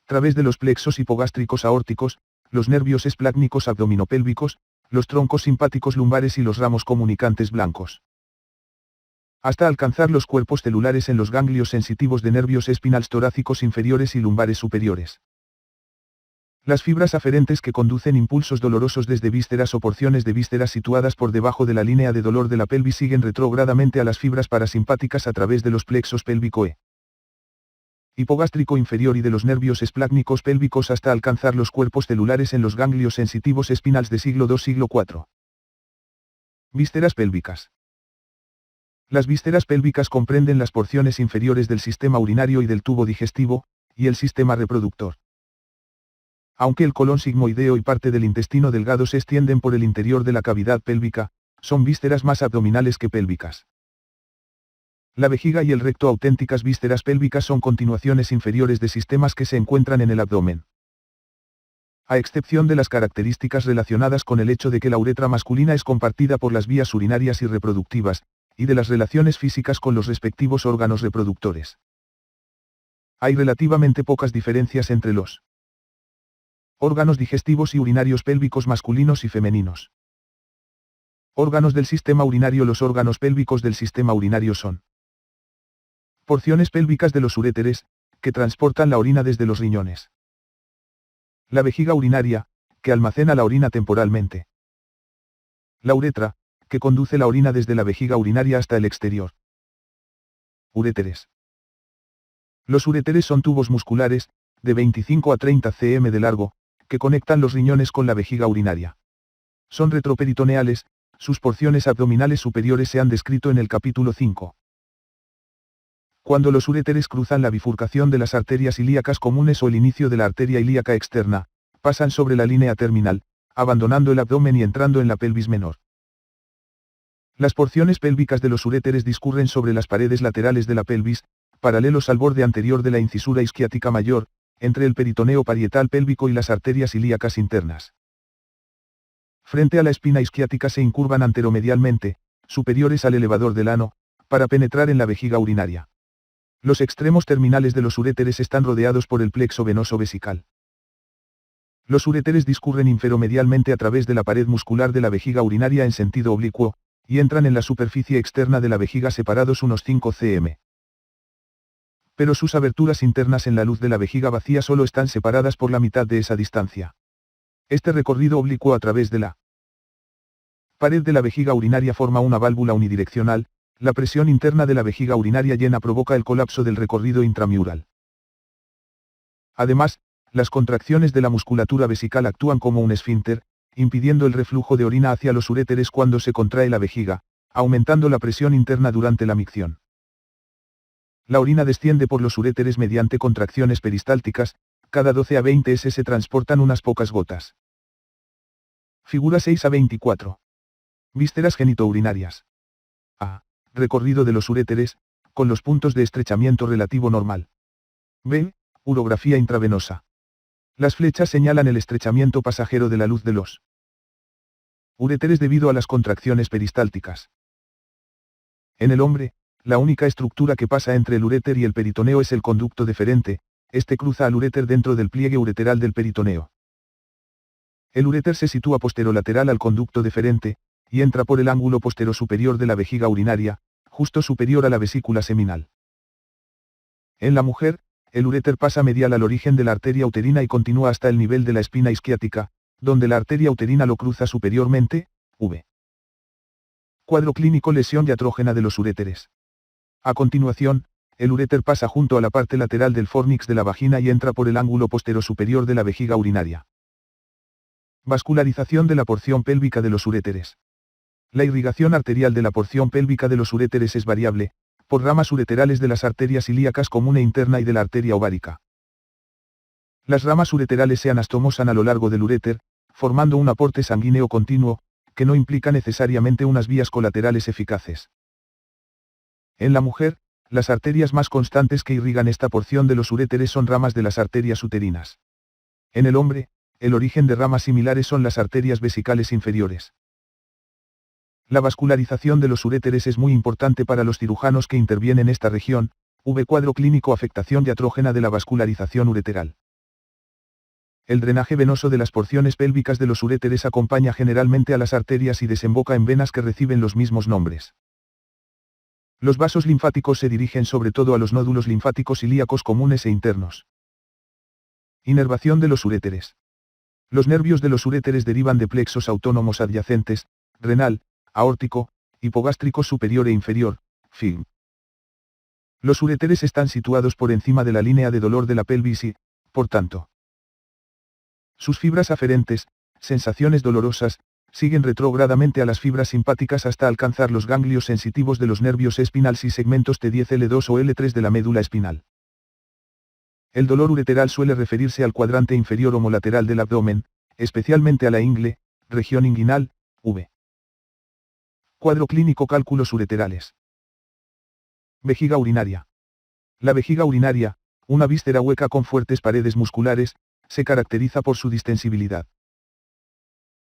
través de los plexos hipogástricos aórticos, los nervios esplácnicos abdominopélvicos, los troncos simpáticos lumbares y los ramos comunicantes blancos, hasta alcanzar los cuerpos celulares en los ganglios sensitivos de nervios espinales torácicos inferiores y lumbares superiores. Las fibras aferentes que conducen impulsos dolorosos desde vísceras o porciones de vísceras situadas por debajo de la línea de dolor de la pelvis siguen retrógradamente a las fibras parasimpáticas a través de los plexos pélvico hipogástrico inferior y de los nervios esplácnicos pélvicos hasta alcanzar los cuerpos celulares en los ganglios sensitivos espinales de siglo II-siglo IV. Vísceras pélvicas. Las vísceras pélvicas comprenden las porciones inferiores del sistema urinario y del tubo digestivo, y el sistema reproductor. Aunque el colon sigmoideo y parte del intestino delgado se extienden por el interior de la cavidad pélvica, son vísceras más abdominales que pélvicas. La vejiga y el recto, auténticas vísceras pélvicas, son continuaciones inferiores de sistemas que se encuentran en el abdomen. A excepción de las características relacionadas con el hecho de que la uretra masculina es compartida por las vías urinarias y reproductivas, y de las relaciones físicas con los respectivos órganos reproductores. Hay relativamente pocas diferencias entre los órganos digestivos y urinarios pélvicos masculinos y femeninos. Órganos del sistema urinario. Los órganos pélvicos del sistema urinario son porciones pélvicas de los uréteres, que transportan la orina desde los riñones. La vejiga urinaria, que almacena la orina temporalmente. La uretra, que conduce la orina desde la vejiga urinaria hasta el exterior. Uréteres. Los uréteres son tubos musculares, de 25 a 30 cm de largo, que conectan los riñones con la vejiga urinaria. Son retroperitoneales, sus porciones abdominales superiores se han descrito en el capítulo 5. Cuando los uréteres cruzan la bifurcación de las arterias ilíacas comunes o el inicio de la arteria ilíaca externa, pasan sobre la línea terminal, abandonando el abdomen y entrando en la pelvis menor. Las porciones pélvicas de los uréteres discurren sobre las paredes laterales de la pelvis, paralelos al borde anterior de la incisura isquiática mayor, entre el peritoneo parietal pélvico y las arterias ilíacas internas. Frente a la espina isquiática se incurvan anteromedialmente, superiores al elevador del ano, para penetrar en la vejiga urinaria. Los extremos terminales de los uréteres están rodeados por el plexo venoso vesical. Los uréteres discurren inferomedialmente a través de la pared muscular de la vejiga urinaria en sentido oblicuo, y entran en la superficie externa de la vejiga separados unos 5 cm. Pero sus aberturas internas en la luz de la vejiga vacía solo están separadas por la mitad de esa distancia. Este recorrido oblicuo a través de la pared de la vejiga urinaria forma una válvula unidireccional. La presión interna de la vejiga urinaria llena provoca el colapso del recorrido intramural. Además, las contracciones de la musculatura vesical actúan como un esfínter, impidiendo el reflujo de orina hacia los uréteres cuando se contrae la vejiga, aumentando la presión interna durante la micción. La orina desciende por los uréteres mediante contracciones peristálticas, cada 12 a 20 s se transportan unas pocas gotas. Figura 6 a 24. Vísceras genitourinarias. A. Recorrido de los uréteres, con los puntos de estrechamiento relativo normal. B. Urografía intravenosa. Las flechas señalan el estrechamiento pasajero de la luz de los uréteres debido a las contracciones peristálticas. En el hombre, la única estructura que pasa entre el uréter y el peritoneo es el conducto deferente, este cruza al uréter dentro del pliegue ureteral del peritoneo. El uréter se sitúa posterolateral al conducto deferente, y entra por el ángulo posterosuperior de la vejiga urinaria, justo superior a la vesícula seminal. En la mujer, el uréter pasa medial al origen de la arteria uterina y continúa hasta el nivel de la espina isquiática, donde la arteria uterina lo cruza superiormente. V. Cuadro clínico: lesión diatrógena de los uréteres. A continuación, el uréter pasa junto a la parte lateral del fornix de la vagina y entra por el ángulo posterosuperior de la vejiga urinaria. Vascularización de la porción pélvica de los uréteres. La irrigación arterial de la porción pélvica de los uréteres es variable, por ramas ureterales de las arterias ilíacas común e interna y de la arteria ovárica. Las ramas ureterales se anastomosan a lo largo del uréter, formando un aporte sanguíneo continuo, que no implica necesariamente unas vías colaterales eficaces. En la mujer, las arterias más constantes que irrigan esta porción de los uréteres son ramas de las arterias uterinas. En el hombre, el origen de ramas similares son las arterias vesicales inferiores. La vascularización de los uréteres es muy importante para los cirujanos que intervienen en esta región. Cuadro clínico: afectación diatrógena de la vascularización ureteral. El drenaje venoso de las porciones pélvicas de los uréteres acompaña generalmente a las arterias y desemboca en venas que reciben los mismos nombres. Los vasos linfáticos se dirigen sobre todo a los nódulos linfáticos ilíacos comunes e internos. Inervación de los uréteres. Los nervios de los uréteres derivan de plexos autónomos adyacentes, renal, aórtico, hipogástrico superior e inferior, FIG. Los uréteres están situados por encima de la línea de dolor de la pelvis y, por tanto, sus fibras aferentes, sensaciones dolorosas, siguen retrógradamente a las fibras simpáticas hasta alcanzar los ganglios sensitivos de los nervios espinales y segmentos T10, L2 o L3 de la médula espinal. El dolor ureteral suele referirse al cuadrante inferior homolateral del abdomen, especialmente a la ingle, región inguinal, V. Cuadro clínico: cálculos ureterales. Vejiga urinaria. La vejiga urinaria, una víscera hueca con fuertes paredes musculares, se caracteriza por su distensibilidad.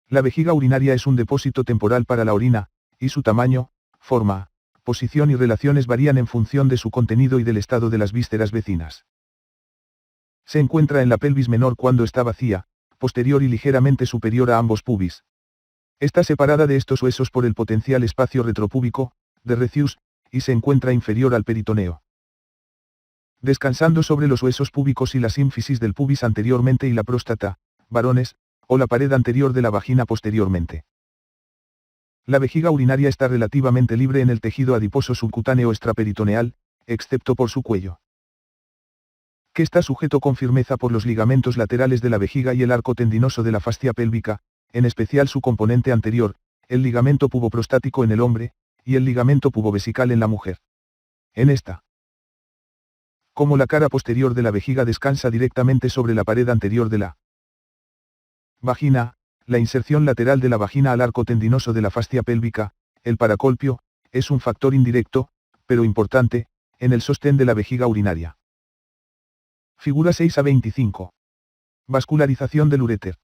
La vejiga urinaria es un depósito temporal para la orina, y su tamaño, forma, posición y relaciones varían en función de su contenido y del estado de las vísceras vecinas. Se encuentra en la pelvis menor cuando está vacía, posterior y ligeramente superior a ambos pubis. Está separada de estos huesos por el potencial espacio retropúbico, de Recius, y se encuentra inferior al peritoneo. Descansando sobre los huesos púbicos y la sínfisis del pubis anteriormente y la próstata, varones, o la pared anterior de la vagina posteriormente. La vejiga urinaria está relativamente libre en el tejido adiposo subcutáneo extraperitoneal, excepto por su cuello, que está sujeto con firmeza por los ligamentos laterales de la vejiga y el arco tendinoso de la fascia pélvica, en especial su componente anterior, el ligamento puboprostático en el hombre, y el ligamento pubovesical en la mujer. En esta, como la cara posterior de la vejiga descansa directamente sobre la pared anterior de la vagina, la inserción lateral de la vagina al arco tendinoso de la fascia pélvica, el paracolpio, es un factor indirecto, pero importante, en el sostén de la vejiga urinaria. Figura 6 a 25. Vascularización del uréter.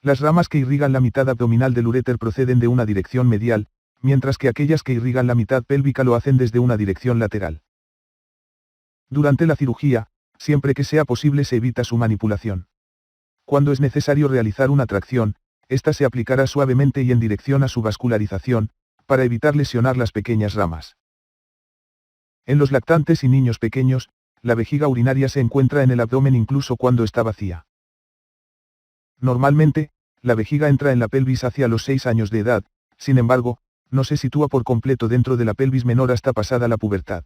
Las ramas que irrigan la mitad abdominal del uréter proceden de una dirección medial, mientras que aquellas que irrigan la mitad pélvica lo hacen desde una dirección lateral. Durante la cirugía, siempre que sea posible se evita su manipulación. Cuando es necesario realizar una tracción, esta se aplicará suavemente y en dirección a su vascularización, para evitar lesionar las pequeñas ramas. En los lactantes y niños pequeños, la vejiga urinaria se encuentra en el abdomen incluso cuando está vacía. Normalmente, la vejiga entra en la pelvis hacia los 6 años de edad, sin embargo, no se sitúa por completo dentro de la pelvis menor hasta pasada la pubertad.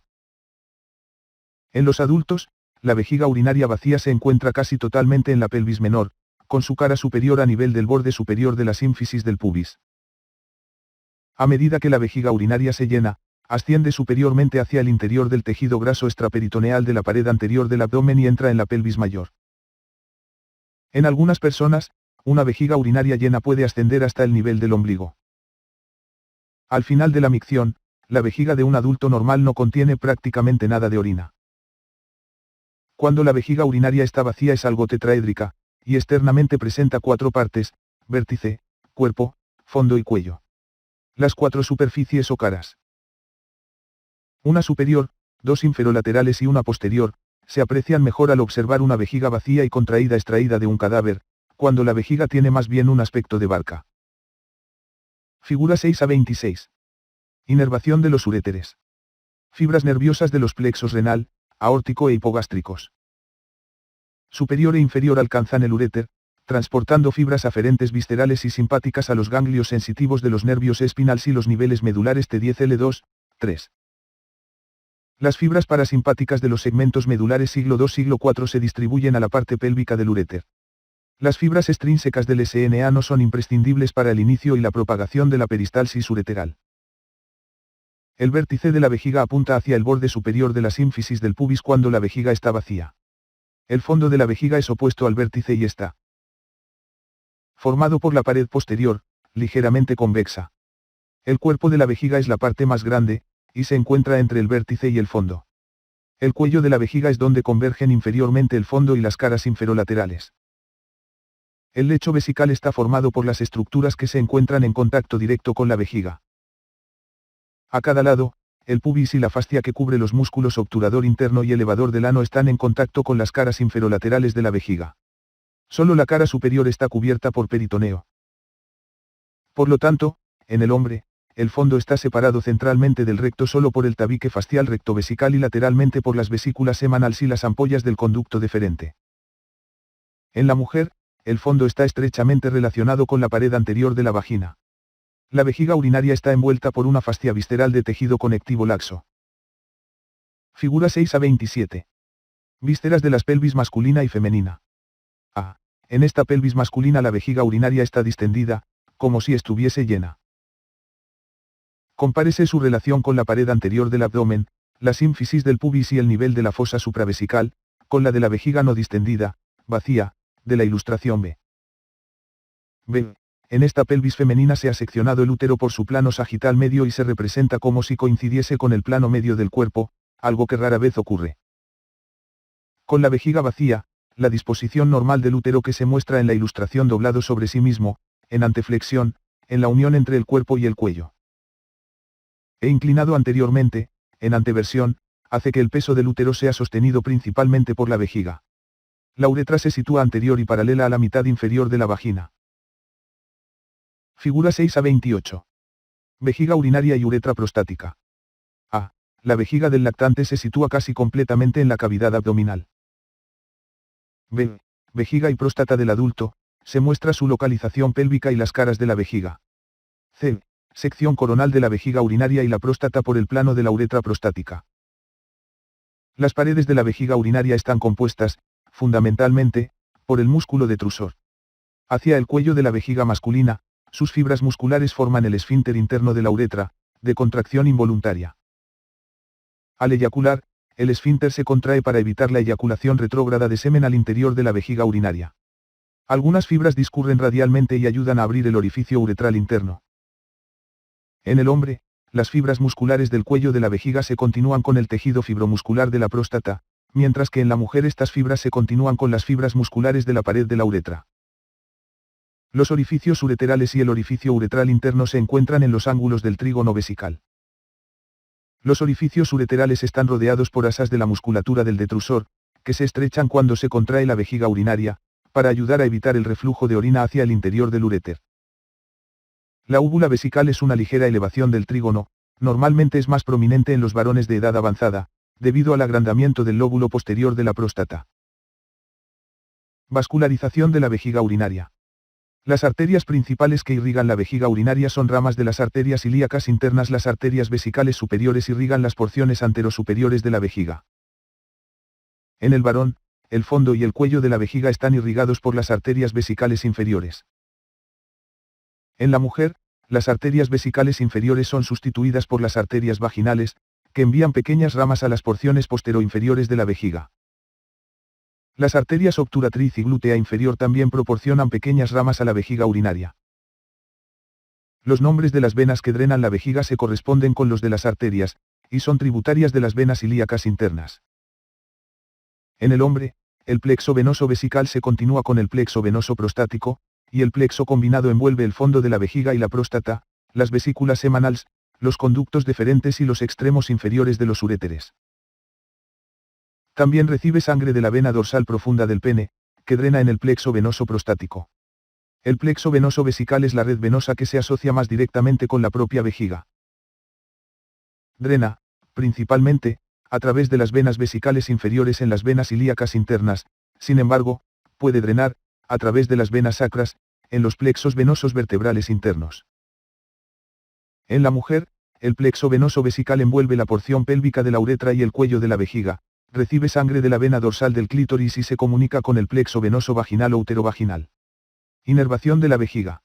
En los adultos, la vejiga urinaria vacía se encuentra casi totalmente en la pelvis menor, con su cara superior a nivel del borde superior de la sínfisis del pubis. A medida que la vejiga urinaria se llena, asciende superiormente hacia el interior del tejido graso extraperitoneal de la pared anterior del abdomen y entra en la pelvis mayor. En algunas personas, una vejiga urinaria llena puede ascender hasta el nivel del ombligo. Al final de la micción, la vejiga de un adulto normal no contiene prácticamente nada de orina. Cuando la vejiga urinaria está vacía es algo tetraédrica, y externamente presenta 4 partes: vértice, cuerpo, fondo y cuello. Las 4 superficies o caras, una superior, 2 inferolaterales y una posterior, se aprecian mejor al observar una vejiga vacía y contraída extraída de un cadáver, cuando la vejiga tiene más bien un aspecto de barca. Figura 6 a 26. Inervación de los uréteres. Fibras nerviosas de los plexos renal, aórtico e hipogástricos superior e inferior alcanzan el uréter, transportando fibras aferentes viscerales y simpáticas a los ganglios sensitivos de los nervios espinales y los niveles medulares T10, L2, 3. Las fibras parasimpáticas de los segmentos medulares siglo II, siglo IV se distribuyen a la parte pélvica del uréter. Las fibras extrínsecas del SNA no son imprescindibles para el inicio y la propagación de la peristalsis ureteral. El vértice de la vejiga apunta hacia el borde superior de la sínfisis del pubis cuando la vejiga está vacía. El fondo de la vejiga es opuesto al vértice y está formado por la pared posterior, ligeramente convexa. El cuerpo de la vejiga es la parte más grande, y se encuentra entre el vértice y el fondo. El cuello de la vejiga es donde convergen inferiormente el fondo y las caras inferolaterales. El lecho vesical está formado por las estructuras que se encuentran en contacto directo con la vejiga. A cada lado, el pubis y la fascia que cubre los músculos obturador interno y elevador del ano están en contacto con las caras inferolaterales de la vejiga. Solo la cara superior está cubierta por peritoneo. Por lo tanto, en el hombre, el fondo está separado centralmente del recto solo por el tabique fascial rectovesical y lateralmente por las vesículas semanales y las ampollas del conducto deferente. En la mujer, el fondo está estrechamente relacionado con la pared anterior de la vagina. La vejiga urinaria está envuelta por una fascia visceral de tejido conectivo laxo. Figura 6 a 27. Vísceras de las pelvis masculina y femenina. A. En esta pelvis masculina la vejiga urinaria está distendida, como si estuviese llena. Compárese su relación con la pared anterior del abdomen, la sínfisis del pubis y el nivel de la fosa supravesical, con la de la vejiga no distendida, vacía, de la ilustración B. B. En esta pelvis femenina se ha seccionado el útero por su plano sagital medio y se representa como si coincidiese con el plano medio del cuerpo, algo que rara vez ocurre. Con la vejiga vacía, la disposición normal del útero que se muestra en la ilustración doblado sobre sí mismo, en anteflexión, en la unión entre el cuerpo y el cuello. E inclinado anteriormente, en anteversión, hace que el peso del útero sea sostenido principalmente por la vejiga. La uretra se sitúa anterior y paralela a la mitad inferior de la vagina. Figura 6 a 28. Vejiga urinaria y uretra prostática. A. La vejiga del lactante se sitúa casi completamente en la cavidad abdominal. B. Vejiga y próstata del adulto, se muestra su localización pélvica y las caras de la vejiga. C. Sección coronal de la vejiga urinaria y la próstata por el plano de la uretra prostática. Las paredes de la vejiga urinaria están compuestas, fundamentalmente, por el músculo detrusor. Hacia el cuello de la vejiga masculina, sus fibras musculares forman el esfínter interno de la uretra, de contracción involuntaria. Al eyacular, el esfínter se contrae para evitar la eyaculación retrógrada de semen al interior de la vejiga urinaria. Algunas fibras discurren radialmente y ayudan a abrir el orificio uretral interno. En el hombre, las fibras musculares del cuello de la vejiga se continúan con el tejido fibromuscular de la próstata, mientras que en la mujer estas fibras se continúan con las fibras musculares de la pared de la uretra. Los orificios ureterales y el orificio uretral interno se encuentran en los ángulos del trígono vesical. Los orificios ureterales están rodeados por asas de la musculatura del detrusor, que se estrechan cuando se contrae la vejiga urinaria, para ayudar a evitar el reflujo de orina hacia el interior del uréter. La úvula vesical es una ligera elevación del trígono, normalmente es más prominente en los varones de edad avanzada, debido al agrandamiento del lóbulo posterior de la próstata. Vascularización de la vejiga urinaria. Las arterias principales que irrigan la vejiga urinaria son ramas de las arterias ilíacas internas. Las arterias vesicales superiores irrigan las porciones anterosuperiores de la vejiga. En el varón, el fondo y el cuello de la vejiga están irrigados por las arterias vesicales inferiores. En la mujer, las arterias vesicales inferiores son sustituidas por las arterias vaginales, que envían pequeñas ramas a las porciones posteroinferiores de la vejiga. Las arterias obturatriz y glútea inferior también proporcionan pequeñas ramas a la vejiga urinaria. Los nombres de las venas que drenan la vejiga se corresponden con los de las arterias, y son tributarias de las venas ilíacas internas. En el hombre, el plexo venoso vesical se continúa con el plexo venoso prostático, y el plexo combinado envuelve el fondo de la vejiga y la próstata, las vesículas semanales, los conductos deferentes y los extremos inferiores de los uréteres. También recibe sangre de la vena dorsal profunda del pene, que drena en el plexo venoso prostático. El plexo venoso vesical es la red venosa que se asocia más directamente con la propia vejiga. Drena, principalmente, a través de las venas vesicales inferiores en las venas ilíacas internas, sin embargo, puede drenar, a través de las venas sacras, en los plexos venosos vertebrales internos. En la mujer, el plexo venoso vesical envuelve la porción pélvica de la uretra y el cuello de la vejiga, recibe sangre de la vena dorsal del clítoris y se comunica con el plexo venoso vaginal o uterovaginal. Inervación de la vejiga.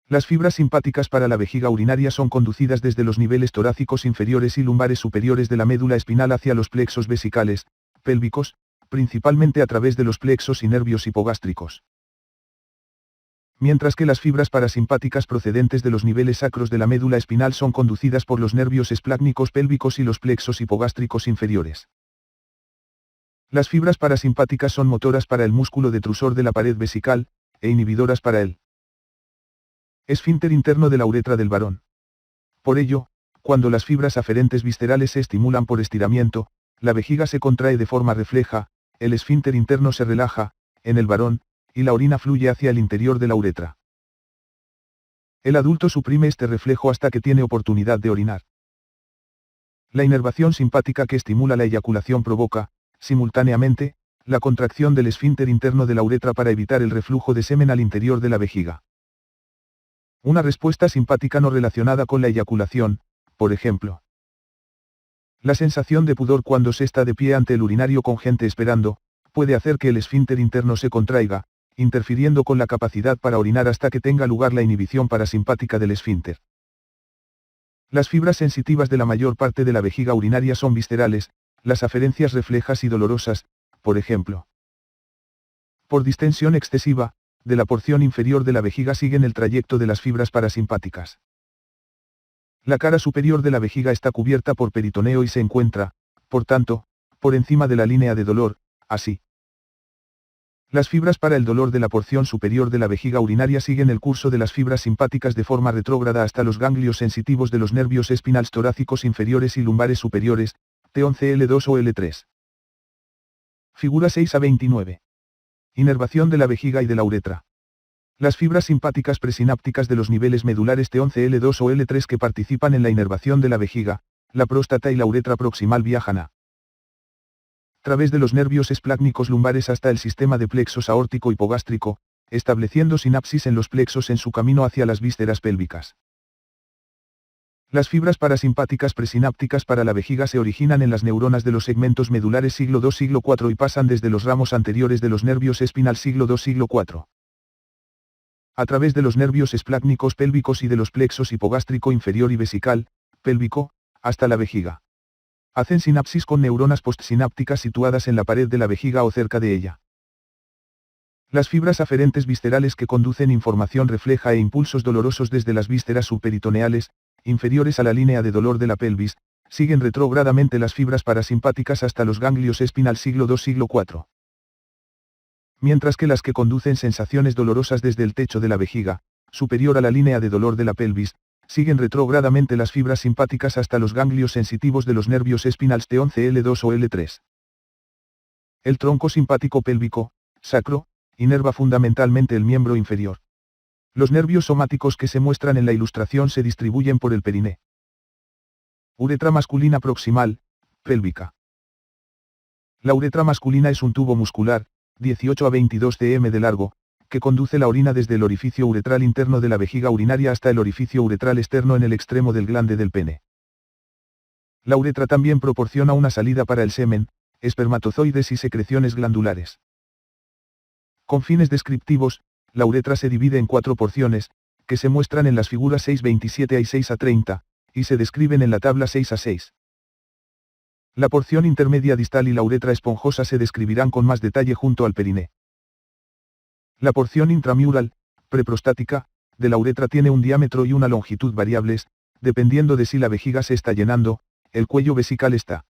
Las fibras simpáticas para la vejiga urinaria son conducidas desde los niveles torácicos inferiores y lumbares superiores de la médula espinal hacia los plexos vesicales, pélvicos, principalmente a través de los plexos y nervios hipogástricos. Mientras que las fibras parasimpáticas procedentes de los niveles sacros de la médula espinal son conducidas por los nervios esplácnicos pélvicos y los plexos hipogástricos inferiores. Las fibras parasimpáticas son motoras para el músculo detrusor de la pared vesical, e inhibidoras para el esfínter interno de la uretra del varón. Por ello, cuando las fibras aferentes viscerales se estimulan por estiramiento, la vejiga se contrae de forma refleja, el esfínter interno se relaja, en el varón, y la orina fluye hacia el interior de la uretra. El adulto suprime este reflejo hasta que tiene oportunidad de orinar. La inervación simpática que estimula la eyaculación provoca, simultáneamente, la contracción del esfínter interno de la uretra para evitar el reflujo de semen al interior de la vejiga. Una respuesta simpática no relacionada con la eyaculación, por ejemplo, la sensación de pudor cuando se está de pie ante el urinario con gente esperando, puede hacer que el esfínter interno se contraiga, interfiriendo con la capacidad para orinar hasta que tenga lugar la inhibición parasimpática del esfínter. Las fibras sensitivas de la mayor parte de la vejiga urinaria son viscerales, las aferencias reflejas y dolorosas, por ejemplo, por distensión excesiva, de la porción inferior de la vejiga siguen el trayecto de las fibras parasimpáticas. La cara superior de la vejiga está cubierta por peritoneo y se encuentra, por tanto, por encima de la línea de dolor, así. Las fibras para el dolor de la porción superior de la vejiga urinaria siguen el curso de las fibras simpáticas de forma retrógrada hasta los ganglios sensitivos de los nervios espinales torácicos inferiores y lumbares superiores, T11L2 o L3. Figura 6 a 29. Inervación de la vejiga y de la uretra. Las fibras simpáticas presinápticas de los niveles medulares T11L2 o L3 que participan en la inervación de la vejiga, la próstata y la uretra proximal viajan a través de los nervios esplácnicos lumbares hasta el sistema de plexos aórtico hipogástrico, estableciendo sinapsis en los plexos en su camino hacia las vísceras pélvicas. Las fibras parasimpáticas presinápticas para la vejiga se originan en las neuronas de los segmentos medulares siglo II siglo IV y pasan desde los ramos anteriores de los nervios espinal siglo II siglo IV. A través de los nervios esplácnicos pélvicos y de los plexos hipogástrico inferior y vesical, pélvico, hasta la vejiga. Hacen sinapsis con neuronas postsinápticas situadas en la pared de la vejiga o cerca de ella. Las fibras aferentes viscerales que conducen información refleja e impulsos dolorosos desde las vísceras subperitoneales, inferiores a la línea de dolor de la pelvis, siguen retrógradamente las fibras parasimpáticas hasta los ganglios espinal siglo II siglo IV. Mientras que las que conducen sensaciones dolorosas desde el techo de la vejiga, superior a la línea de dolor de la pelvis, siguen retrógradamente las fibras simpáticas hasta los ganglios sensitivos de los nervios espinales T11L2 o L3. El tronco simpático pélvico, sacro, inerva fundamentalmente el miembro inferior. Los nervios somáticos que se muestran en la ilustración se distribuyen por el periné. Uretra masculina proximal, pélvica. La uretra masculina es un tubo muscular, 18 a 22 cm de largo, que conduce la orina desde el orificio uretral interno de la vejiga urinaria hasta el orificio uretral externo en el extremo del glande del pene. La uretra también proporciona una salida para el semen, espermatozoides y secreciones glandulares. Con fines descriptivos, la uretra se divide en 4 porciones, que se muestran en las figuras 6.27 y 6 a 30, y se describen en la tabla 6 a 6. La porción intermedia distal y la uretra esponjosa se describirán con más detalle junto al periné. La porción intramural, preprostática, de la uretra tiene un diámetro y una longitud variables, dependiendo de si la vejiga se está llenando, el cuello vesical está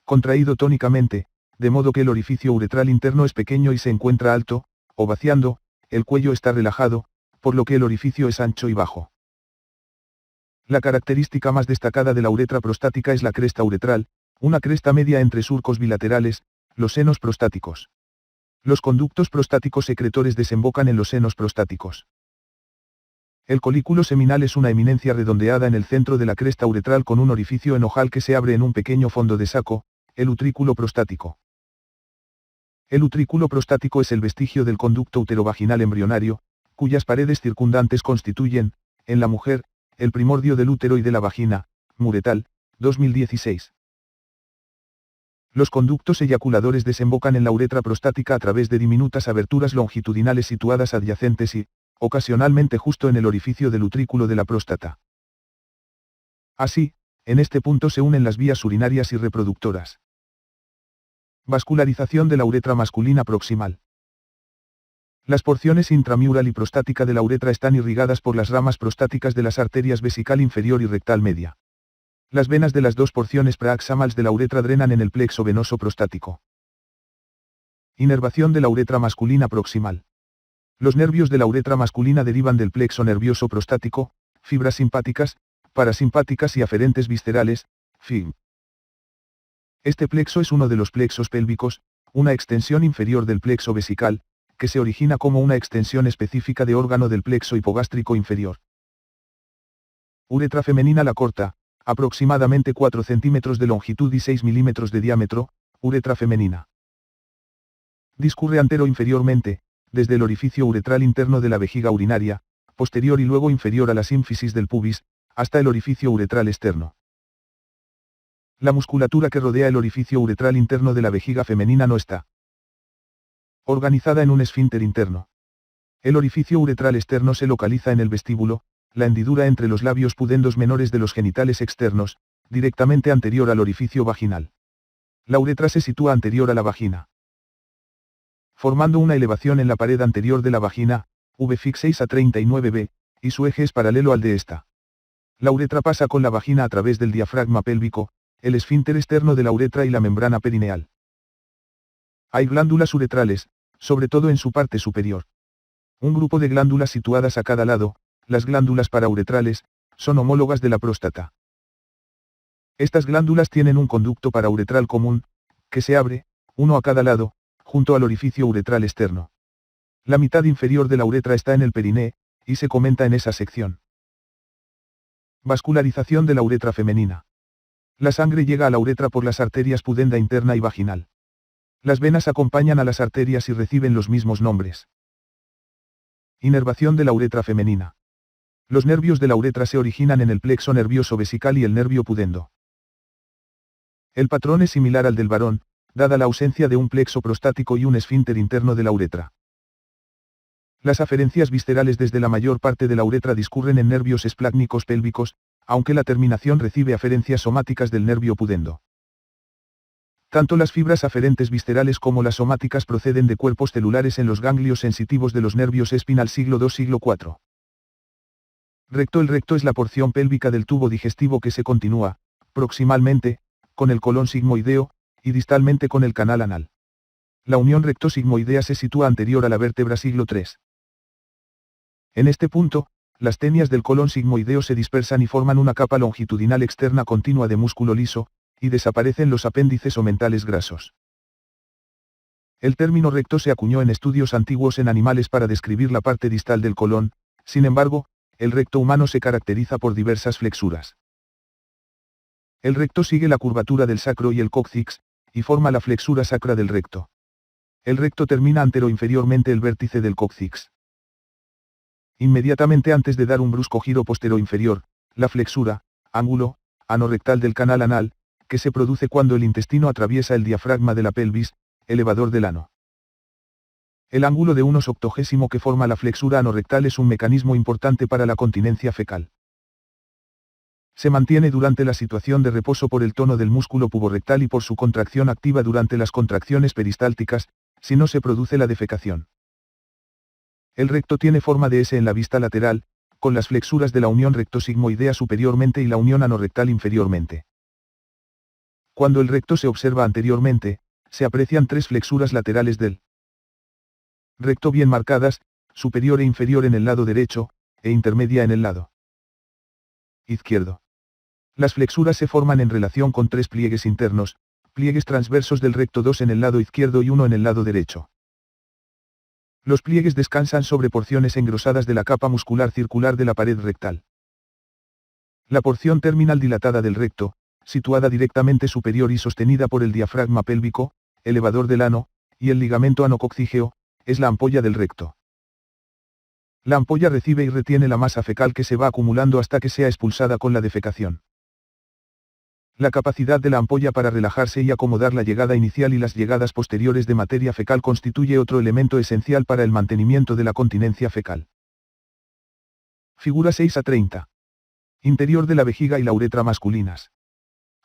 contraído tónicamente, de modo que el orificio uretral interno es pequeño y se encuentra alto, o vaciando, el cuello está relajado, por lo que el orificio es ancho y bajo. La característica más destacada de la uretra prostática es la cresta uretral, una cresta media entre surcos bilaterales, los senos prostáticos. Los conductos prostáticos secretores desembocan en los senos prostáticos. El colículo seminal es una eminencia redondeada en el centro de la cresta uretral con un orificio en ojal que se abre en un pequeño fondo de saco, el utrículo prostático. El utrículo prostático es el vestigio del conducto uterovaginal embrionario, cuyas paredes circundantes constituyen, en la mujer, el primordio del útero y de la vagina, Muretal, 2016. Los conductos eyaculadores desembocan en la uretra prostática a través de diminutas aberturas longitudinales situadas adyacentes y, ocasionalmente justo en el orificio del utrículo de la próstata. Así, en este punto se unen las vías urinarias y reproductoras. Vascularización de la uretra masculina proximal. Las porciones intramural y prostática de la uretra están irrigadas por las ramas prostáticas de las arterias vesical inferior y rectal media. Las venas de las dos porciones praaxamals de la uretra drenan en el plexo venoso prostático. Inervación de la uretra masculina proximal. Los nervios de la uretra masculina derivan del plexo nervioso prostático, fibras simpáticas, parasimpáticas y aferentes viscerales, FIV. Este plexo es uno de los plexos pélvicos, una extensión inferior del plexo vesical, que se origina como una extensión específica de órgano del plexo hipogástrico inferior. Uretra femenina la corta, aproximadamente 4 centímetros de longitud y 6 milímetros de diámetro, uretra femenina. Discurre antero-inferiormente, desde el orificio uretral interno de la vejiga urinaria, posterior y luego inferior a la sínfisis del pubis, hasta el orificio uretral externo. La musculatura que rodea el orificio uretral interno de la vejiga femenina no está organizada en un esfínter interno. El orificio uretral externo se localiza en el vestíbulo, la hendidura entre los labios pudendos menores de los genitales externos, directamente anterior al orificio vaginal. La uretra se sitúa anterior a la vagina, formando una elevación en la pared anterior de la vagina, VFIC 6 a 39b, y su eje es paralelo al de esta. La uretra pasa con la vagina a través del diafragma pélvico, el esfínter externo de la uretra y la membrana perineal. Hay glándulas uretrales, sobre todo en su parte superior. Un grupo de glándulas situadas a cada lado, las glándulas parauretrales, son homólogas de la próstata. Estas glándulas tienen un conducto parauretral común, que se abre, uno a cada lado, junto al orificio uretral externo. La mitad inferior de la uretra está en el periné, y se comenta en esa sección. Vascularización de la uretra femenina. La sangre llega a la uretra por las arterias pudenda interna y vaginal. Las venas acompañan a las arterias y reciben los mismos nombres. Inervación de la uretra femenina. Los nervios de la uretra se originan en el plexo nervioso vesical y el nervio pudendo. El patrón es similar al del varón, dada la ausencia de un plexo prostático y un esfínter interno de la uretra. Las aferencias viscerales desde la mayor parte de la uretra discurren en nervios esplácnicos pélvicos, aunque la terminación recibe aferencias somáticas del nervio pudendo. Tanto las fibras aferentes viscerales como las somáticas proceden de cuerpos celulares en los ganglios sensitivos de los nervios espinal siglo II siglo IV. Recto. El recto es la porción pélvica del tubo digestivo que se continúa, proximalmente, con el colon sigmoideo, y distalmente con el canal anal. La unión recto-sigmoidea se sitúa anterior a la vértebra siglo III. En este punto, las tenias del colon sigmoideo se dispersan y forman una capa longitudinal externa continua de músculo liso, y desaparecen los apéndices o mentales grasos. El término recto se acuñó en estudios antiguos en animales para describir la parte distal del colon, sin embargo, el recto humano se caracteriza por diversas flexuras. El recto sigue la curvatura del sacro y el cóccix, y forma la flexura sacra del recto. El recto termina antero-inferiormente el vértice del cóccix. Inmediatamente antes de dar un brusco giro postero-inferior, la flexura, ángulo, anorrectal del canal anal, que se produce cuando el intestino atraviesa el diafragma de la pelvis, elevador del ano. El ángulo de 1/80 que forma la flexura anorrectal es un mecanismo importante para la continencia fecal. Se mantiene durante la situación de reposo por el tono del músculo puborectal y por su contracción activa durante las contracciones peristálticas, si no se produce la defecación. El recto tiene forma de S en la vista lateral, con las flexuras de la unión recto-sigmoidea superiormente y la unión anorrectal inferiormente. Cuando el recto se observa anteriormente, se aprecian tres flexuras laterales del recto bien marcadas, superior e inferior en el lado derecho, e intermedia en el lado izquierdo. Las flexuras se forman en relación con tres pliegues internos, pliegues transversos del recto, dos en el lado izquierdo y uno en el lado derecho. Los pliegues descansan sobre porciones engrosadas de la capa muscular circular de la pared rectal. La porción terminal dilatada del recto, situada directamente superior y sostenida por el diafragma pélvico, elevador del ano, y el ligamento anococcígeo, es la ampolla del recto. La ampolla recibe y retiene la masa fecal que se va acumulando hasta que sea expulsada con la defecación. La capacidad de la ampolla para relajarse y acomodar la llegada inicial y las llegadas posteriores de materia fecal constituye otro elemento esencial para el mantenimiento de la continencia fecal. Figura 6 a 30. Interior de la vejiga y la uretra masculinas.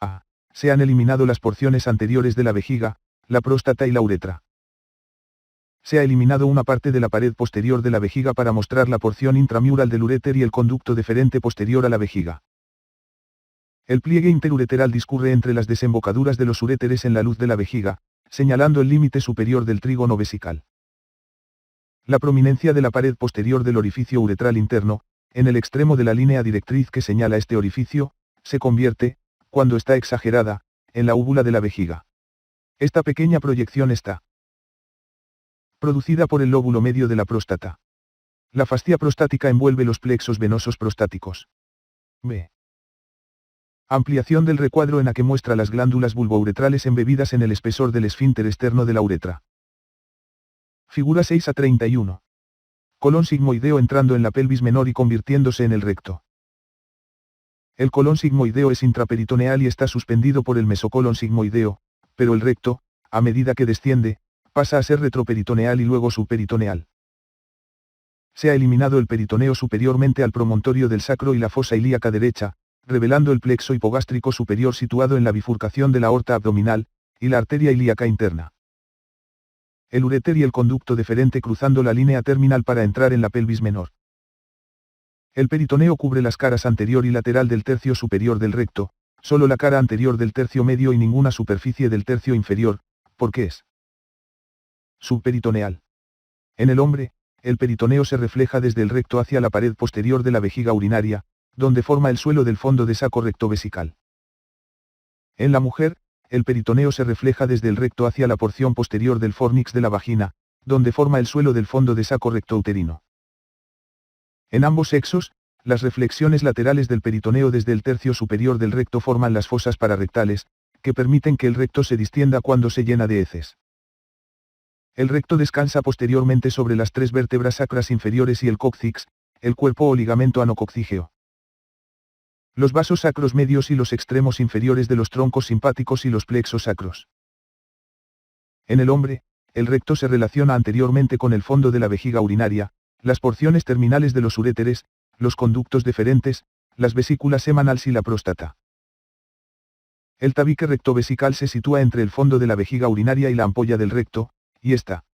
A. Se han eliminado las porciones anteriores de la vejiga, la próstata y la uretra. Se ha eliminado una parte de la pared posterior de la vejiga para mostrar la porción intramural del uréter y el conducto deferente posterior a la vejiga. El pliegue interureteral discurre entre las desembocaduras de los uréteres en la luz de la vejiga, señalando el límite superior del trígono vesical. La prominencia de la pared posterior del orificio uretral interno, en el extremo de la línea directriz que señala este orificio, se convierte, cuando está exagerada, en la úvula de la vejiga. Esta pequeña proyección está producida por el lóbulo medio de la próstata. La fascia prostática envuelve los plexos venosos prostáticos. B. Ampliación del recuadro en la que muestra las glándulas vulvouretrales embebidas en el espesor del esfínter externo de la uretra. Figura 6 a 31. Colon sigmoideo entrando en la pelvis menor y convirtiéndose en el recto. El colon sigmoideo es intraperitoneal y está suspendido por el mesocolon sigmoideo, pero el recto, a medida que desciende, pasa a ser retroperitoneal y luego subperitoneal. Se ha eliminado el peritoneo superiormente al promontorio del sacro y la fosa ilíaca derecha, revelando el plexo hipogástrico superior situado en la bifurcación de la aorta abdominal, y la arteria ilíaca interna. El uréter y el conducto deferente cruzando la línea terminal para entrar en la pelvis menor. El peritoneo cubre las caras anterior y lateral del tercio superior del recto, solo la cara anterior del tercio medio y ninguna superficie del tercio inferior, porque es subperitoneal. En el hombre, el peritoneo se refleja desde el recto hacia la pared posterior de la vejiga urinaria, donde forma el suelo del fondo de saco rectovesical. En la mujer, el peritoneo se refleja desde el recto hacia la porción posterior del fornix de la vagina, donde forma el suelo del fondo de saco rectouterino. En ambos sexos, las reflexiones laterales del peritoneo desde el tercio superior del recto forman las fosas pararrectales, que permiten que el recto se distienda cuando se llena de heces. El recto descansa posteriormente sobre las tres vértebras sacras inferiores y el cóccix, el cuerpo o ligamento anococcígeo. Los vasos sacros medios y los extremos inferiores de los troncos simpáticos y los plexos sacros. En el hombre, el recto se relaciona anteriormente con el fondo de la vejiga urinaria, las porciones terminales de los uréteres, los conductos deferentes, las vesículas semanales y la próstata. El tabique rectovesical se sitúa entre el fondo de la vejiga urinaria y la ampolla del recto, y está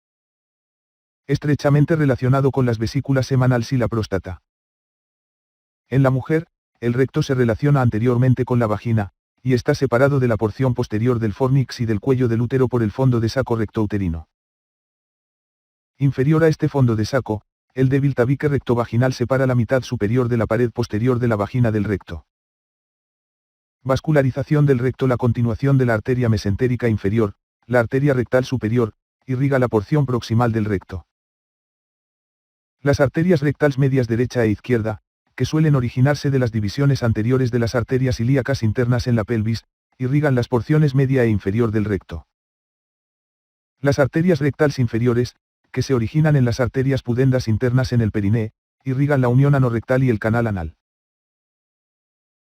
estrechamente relacionado con las vesículas semanales y la próstata. En la mujer, el recto se relaciona anteriormente con la vagina, y está separado de la porción posterior del fornix y del cuello del útero por el fondo de saco rectouterino. Inferior a este fondo de saco, el débil tabique rectovaginal separa la mitad superior de la pared posterior de la vagina del recto. Vascularización del recto. La continuación de la arteria mesentérica inferior, la arteria rectal superior, irriga la porción proximal del recto. Las arterias rectales medias derecha e izquierda, que suelen originarse de las divisiones anteriores de las arterias ilíacas internas en la pelvis, irrigan las porciones media e inferior del recto. Las arterias rectales inferiores, que se originan en las arterias pudendas internas en el periné, irrigan la unión anorrectal y el canal anal.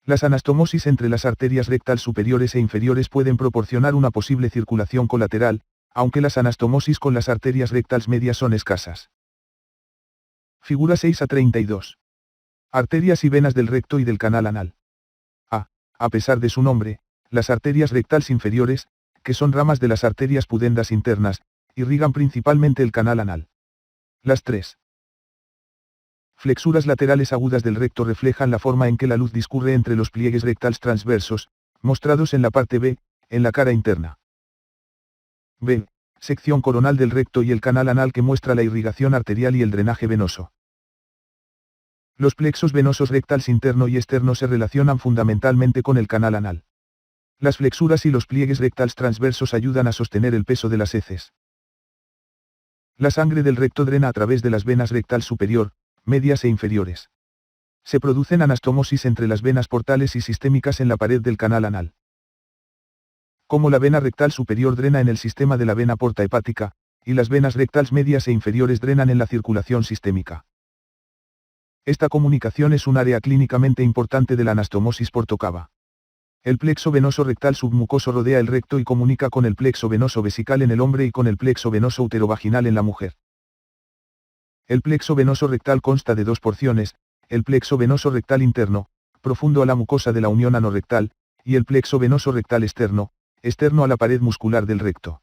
Las anastomosis entre las arterias rectales superiores e inferiores pueden proporcionar una posible circulación colateral, aunque las anastomosis con las arterias rectales medias son escasas. Figura 6 a 32. Arterias y venas del recto y del canal anal. A pesar de su nombre, las arterias rectales inferiores, que son ramas de las arterias pudendas internas, irrigan principalmente el canal anal. Las tres flexuras laterales agudas del recto reflejan la forma en que la luz discurre entre los pliegues rectales transversos, mostrados en la parte B, en la cara interna. B. Sección coronal del recto y el canal anal que muestra la irrigación arterial y el drenaje venoso. Los plexos venosos rectales interno y externo se relacionan fundamentalmente con el canal anal. Las flexuras y los pliegues rectales transversos ayudan a sostener el peso de las heces. La sangre del recto drena a través de las venas rectal superior, medias e inferiores. Se producen anastomosis entre las venas portales y sistémicas en la pared del canal anal. Como la vena rectal superior drena en el sistema de la vena porta hepática, y las venas rectales medias e inferiores drenan en la circulación sistémica. Esta comunicación es un área clínicamente importante de la anastomosis portocava. El plexo venoso rectal submucoso rodea el recto y comunica con el plexo venoso vesical en el hombre y con el plexo venoso uterovaginal en la mujer. El plexo venoso rectal consta de dos porciones, el plexo venoso rectal interno, profundo a la mucosa de la unión anorrectal, y el plexo venoso rectal externo, externo a la pared muscular del recto.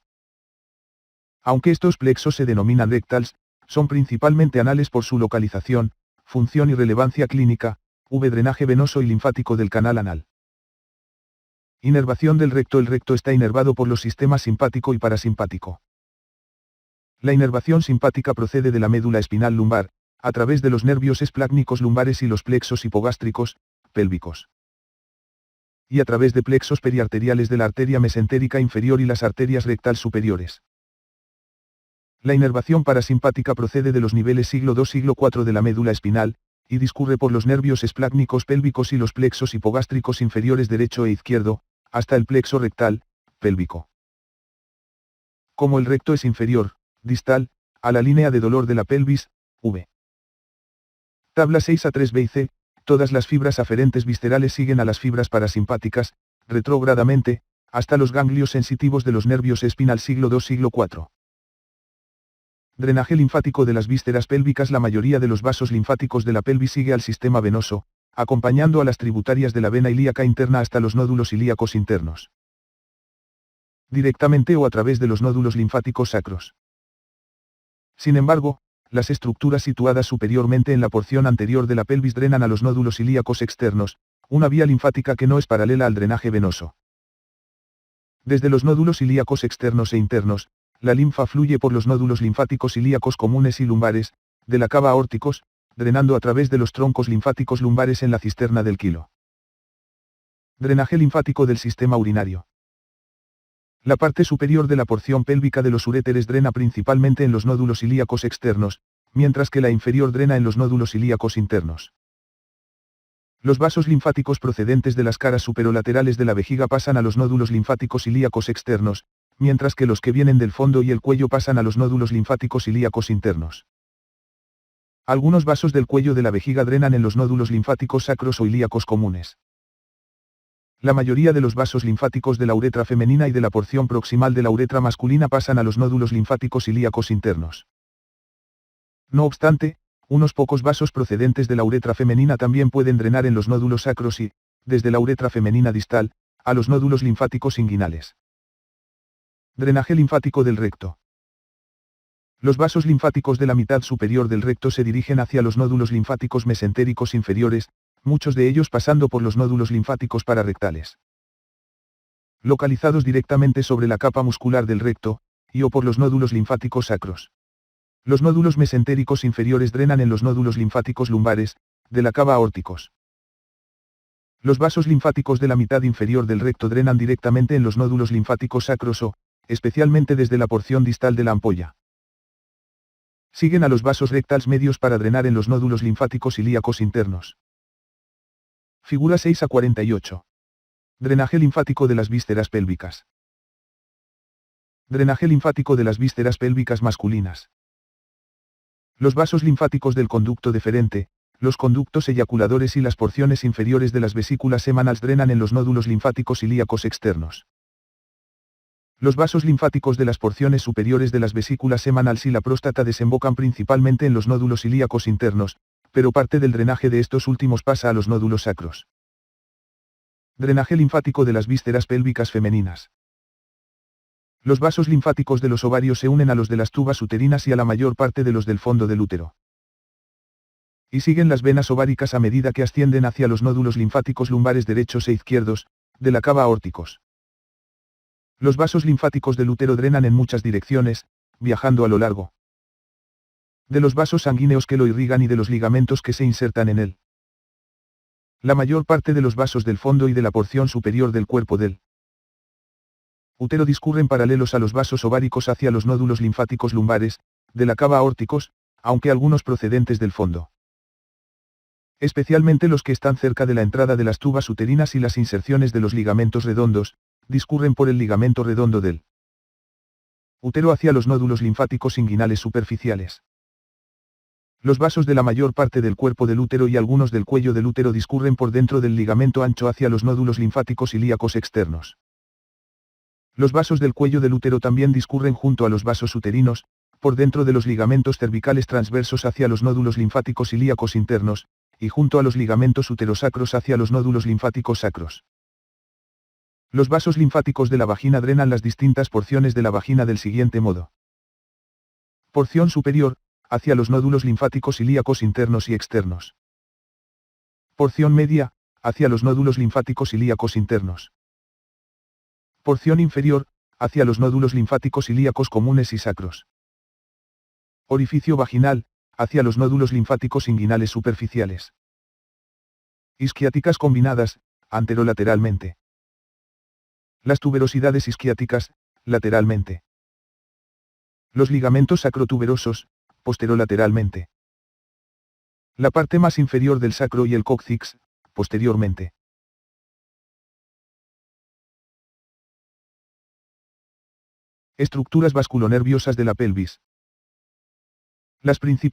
Aunque estos plexos se denominan rectals, son principalmente anales por su localización, función y relevancia clínica, drenaje venoso y linfático del canal anal. Inervación del recto. El recto está inervado por los sistemas simpático y parasimpático. La inervación simpática procede de la médula espinal lumbar, a través de los nervios esplácnicos lumbares y los plexos hipogástricos, pélvicos. Y a través de plexos periarteriales de la arteria mesentérica inferior y las arterias rectales superiores. La inervación parasimpática procede de los niveles siglo II siglo IV de la médula espinal, y discurre por los nervios esplácnicos pélvicos y los plexos hipogástricos inferiores derecho e izquierdo, hasta el plexo rectal, pélvico. Como el recto es inferior, distal, a la línea de dolor de la pelvis, V. Tabla 6 a 3b y c, todas las fibras aferentes viscerales siguen a las fibras parasimpáticas, retrógradamente, hasta los ganglios sensitivos de los nervios espinal siglo II siglo IV. Drenaje linfático de las vísceras pélvicas. La mayoría de los vasos linfáticos de la pelvis sigue al sistema venoso, acompañando a las tributarias de la vena ilíaca interna hasta los nódulos ilíacos internos. Directamente o a través de los nódulos linfáticos sacros. Sin embargo, las estructuras situadas superiormente en la porción anterior de la pelvis drenan a los nódulos ilíacos externos, una vía linfática que no es paralela al drenaje venoso. Desde los nódulos ilíacos externos e internos, la linfa fluye por los nódulos linfáticos ilíacos comunes y lumbares, de la cava aórticos, drenando a través de los troncos linfáticos lumbares en la cisterna del quilo. Drenaje linfático del sistema urinario. La parte superior de la porción pélvica de los uréteres drena principalmente en los nódulos ilíacos externos, mientras que la inferior drena en los nódulos ilíacos internos. Los vasos linfáticos procedentes de las caras superolaterales de la vejiga pasan a los nódulos linfáticos ilíacos externos, mientras que los que vienen del fondo y el cuello pasan a los nódulos linfáticos ilíacos internos. Algunos vasos del cuello de la vejiga drenan en los nódulos linfáticos sacros o ilíacos comunes. La mayoría de los vasos linfáticos de la uretra femenina y de la porción proximal de la uretra masculina pasan a los nódulos linfáticos ilíacos internos. No obstante, unos pocos vasos procedentes de la uretra femenina también pueden drenar en los nódulos sacros y, desde la uretra femenina distal, a los nódulos linfáticos inguinales. Drenaje linfático del recto. Los vasos linfáticos de la mitad superior del recto se dirigen hacia los nódulos linfáticos mesentéricos inferiores, muchos de ellos pasando por los nódulos linfáticos pararectales. Localizados directamente sobre la capa muscular del recto, y o por los nódulos linfáticos sacros. Los nódulos mesentéricos inferiores drenan en los nódulos linfáticos lumbares, de la cava aórticos. Los vasos linfáticos de la mitad inferior del recto drenan directamente en los nódulos linfáticos sacros o, especialmente desde la porción distal de la ampolla. Siguen a los vasos rectales medios para drenar en los nódulos linfáticos ilíacos internos. Figura 6 a 48. Drenaje linfático de las vísceras pélvicas. Drenaje linfático de las vísceras pélvicas masculinas. Los vasos linfáticos del conducto deferente, los conductos eyaculadores y las porciones inferiores de las vesículas semanales drenan en los nódulos linfáticos ilíacos externos. Los vasos linfáticos de las porciones superiores de las vesículas semanales y la próstata desembocan principalmente en los nódulos ilíacos internos, pero parte del drenaje de estos últimos pasa a los nódulos sacros. Drenaje linfático de las vísceras pélvicas femeninas. Los vasos linfáticos de los ovarios se unen a los de las tubas uterinas y a la mayor parte de los del fondo del útero. Y siguen las venas ováricas a medida que ascienden hacia los nódulos linfáticos lumbares derechos e izquierdos, de la cava aórticos. Los vasos linfáticos del útero drenan en muchas direcciones, viajando a lo largo de los vasos sanguíneos que lo irrigan y de los ligamentos que se insertan en él. La mayor parte de los vasos del fondo y de la porción superior del cuerpo del útero discurren paralelos a los vasos ováricos hacia los nódulos linfáticos lumbares, de la cava aórticos, aunque algunos procedentes del fondo. Especialmente los que están cerca de la entrada de las tubas uterinas y las inserciones de los ligamentos redondos, discurren por el ligamento redondo del útero hacia los nódulos linfáticos inguinales superficiales. Los vasos de la mayor parte del cuerpo del útero y algunos del cuello del útero discurren por dentro del ligamento ancho hacia los nódulos linfáticos ilíacos externos. Los vasos del cuello del útero también discurren junto a los vasos uterinos, por dentro de los ligamentos cervicales transversos hacia los nódulos linfáticos ilíacos internos, y junto a los ligamentos uterosacros hacia los nódulos linfáticos sacros. Los vasos linfáticos de la vagina drenan las distintas porciones de la vagina del siguiente modo. Porción superior, hacia los nódulos linfáticos ilíacos internos y externos. Porción media, hacia los nódulos linfáticos ilíacos internos. Porción inferior, hacia los nódulos linfáticos ilíacos comunes y sacros. Orificio vaginal, hacia los nódulos linfáticos inguinales superficiales. Isquiáticas combinadas, anterolateralmente. Las tuberosidades isquiáticas, lateralmente. Los ligamentos sacrotuberosos, posterolateralmente. La parte más inferior del sacro y el cóccix, posteriormente. Estructuras vasculonerviosas de la pelvis. Las principales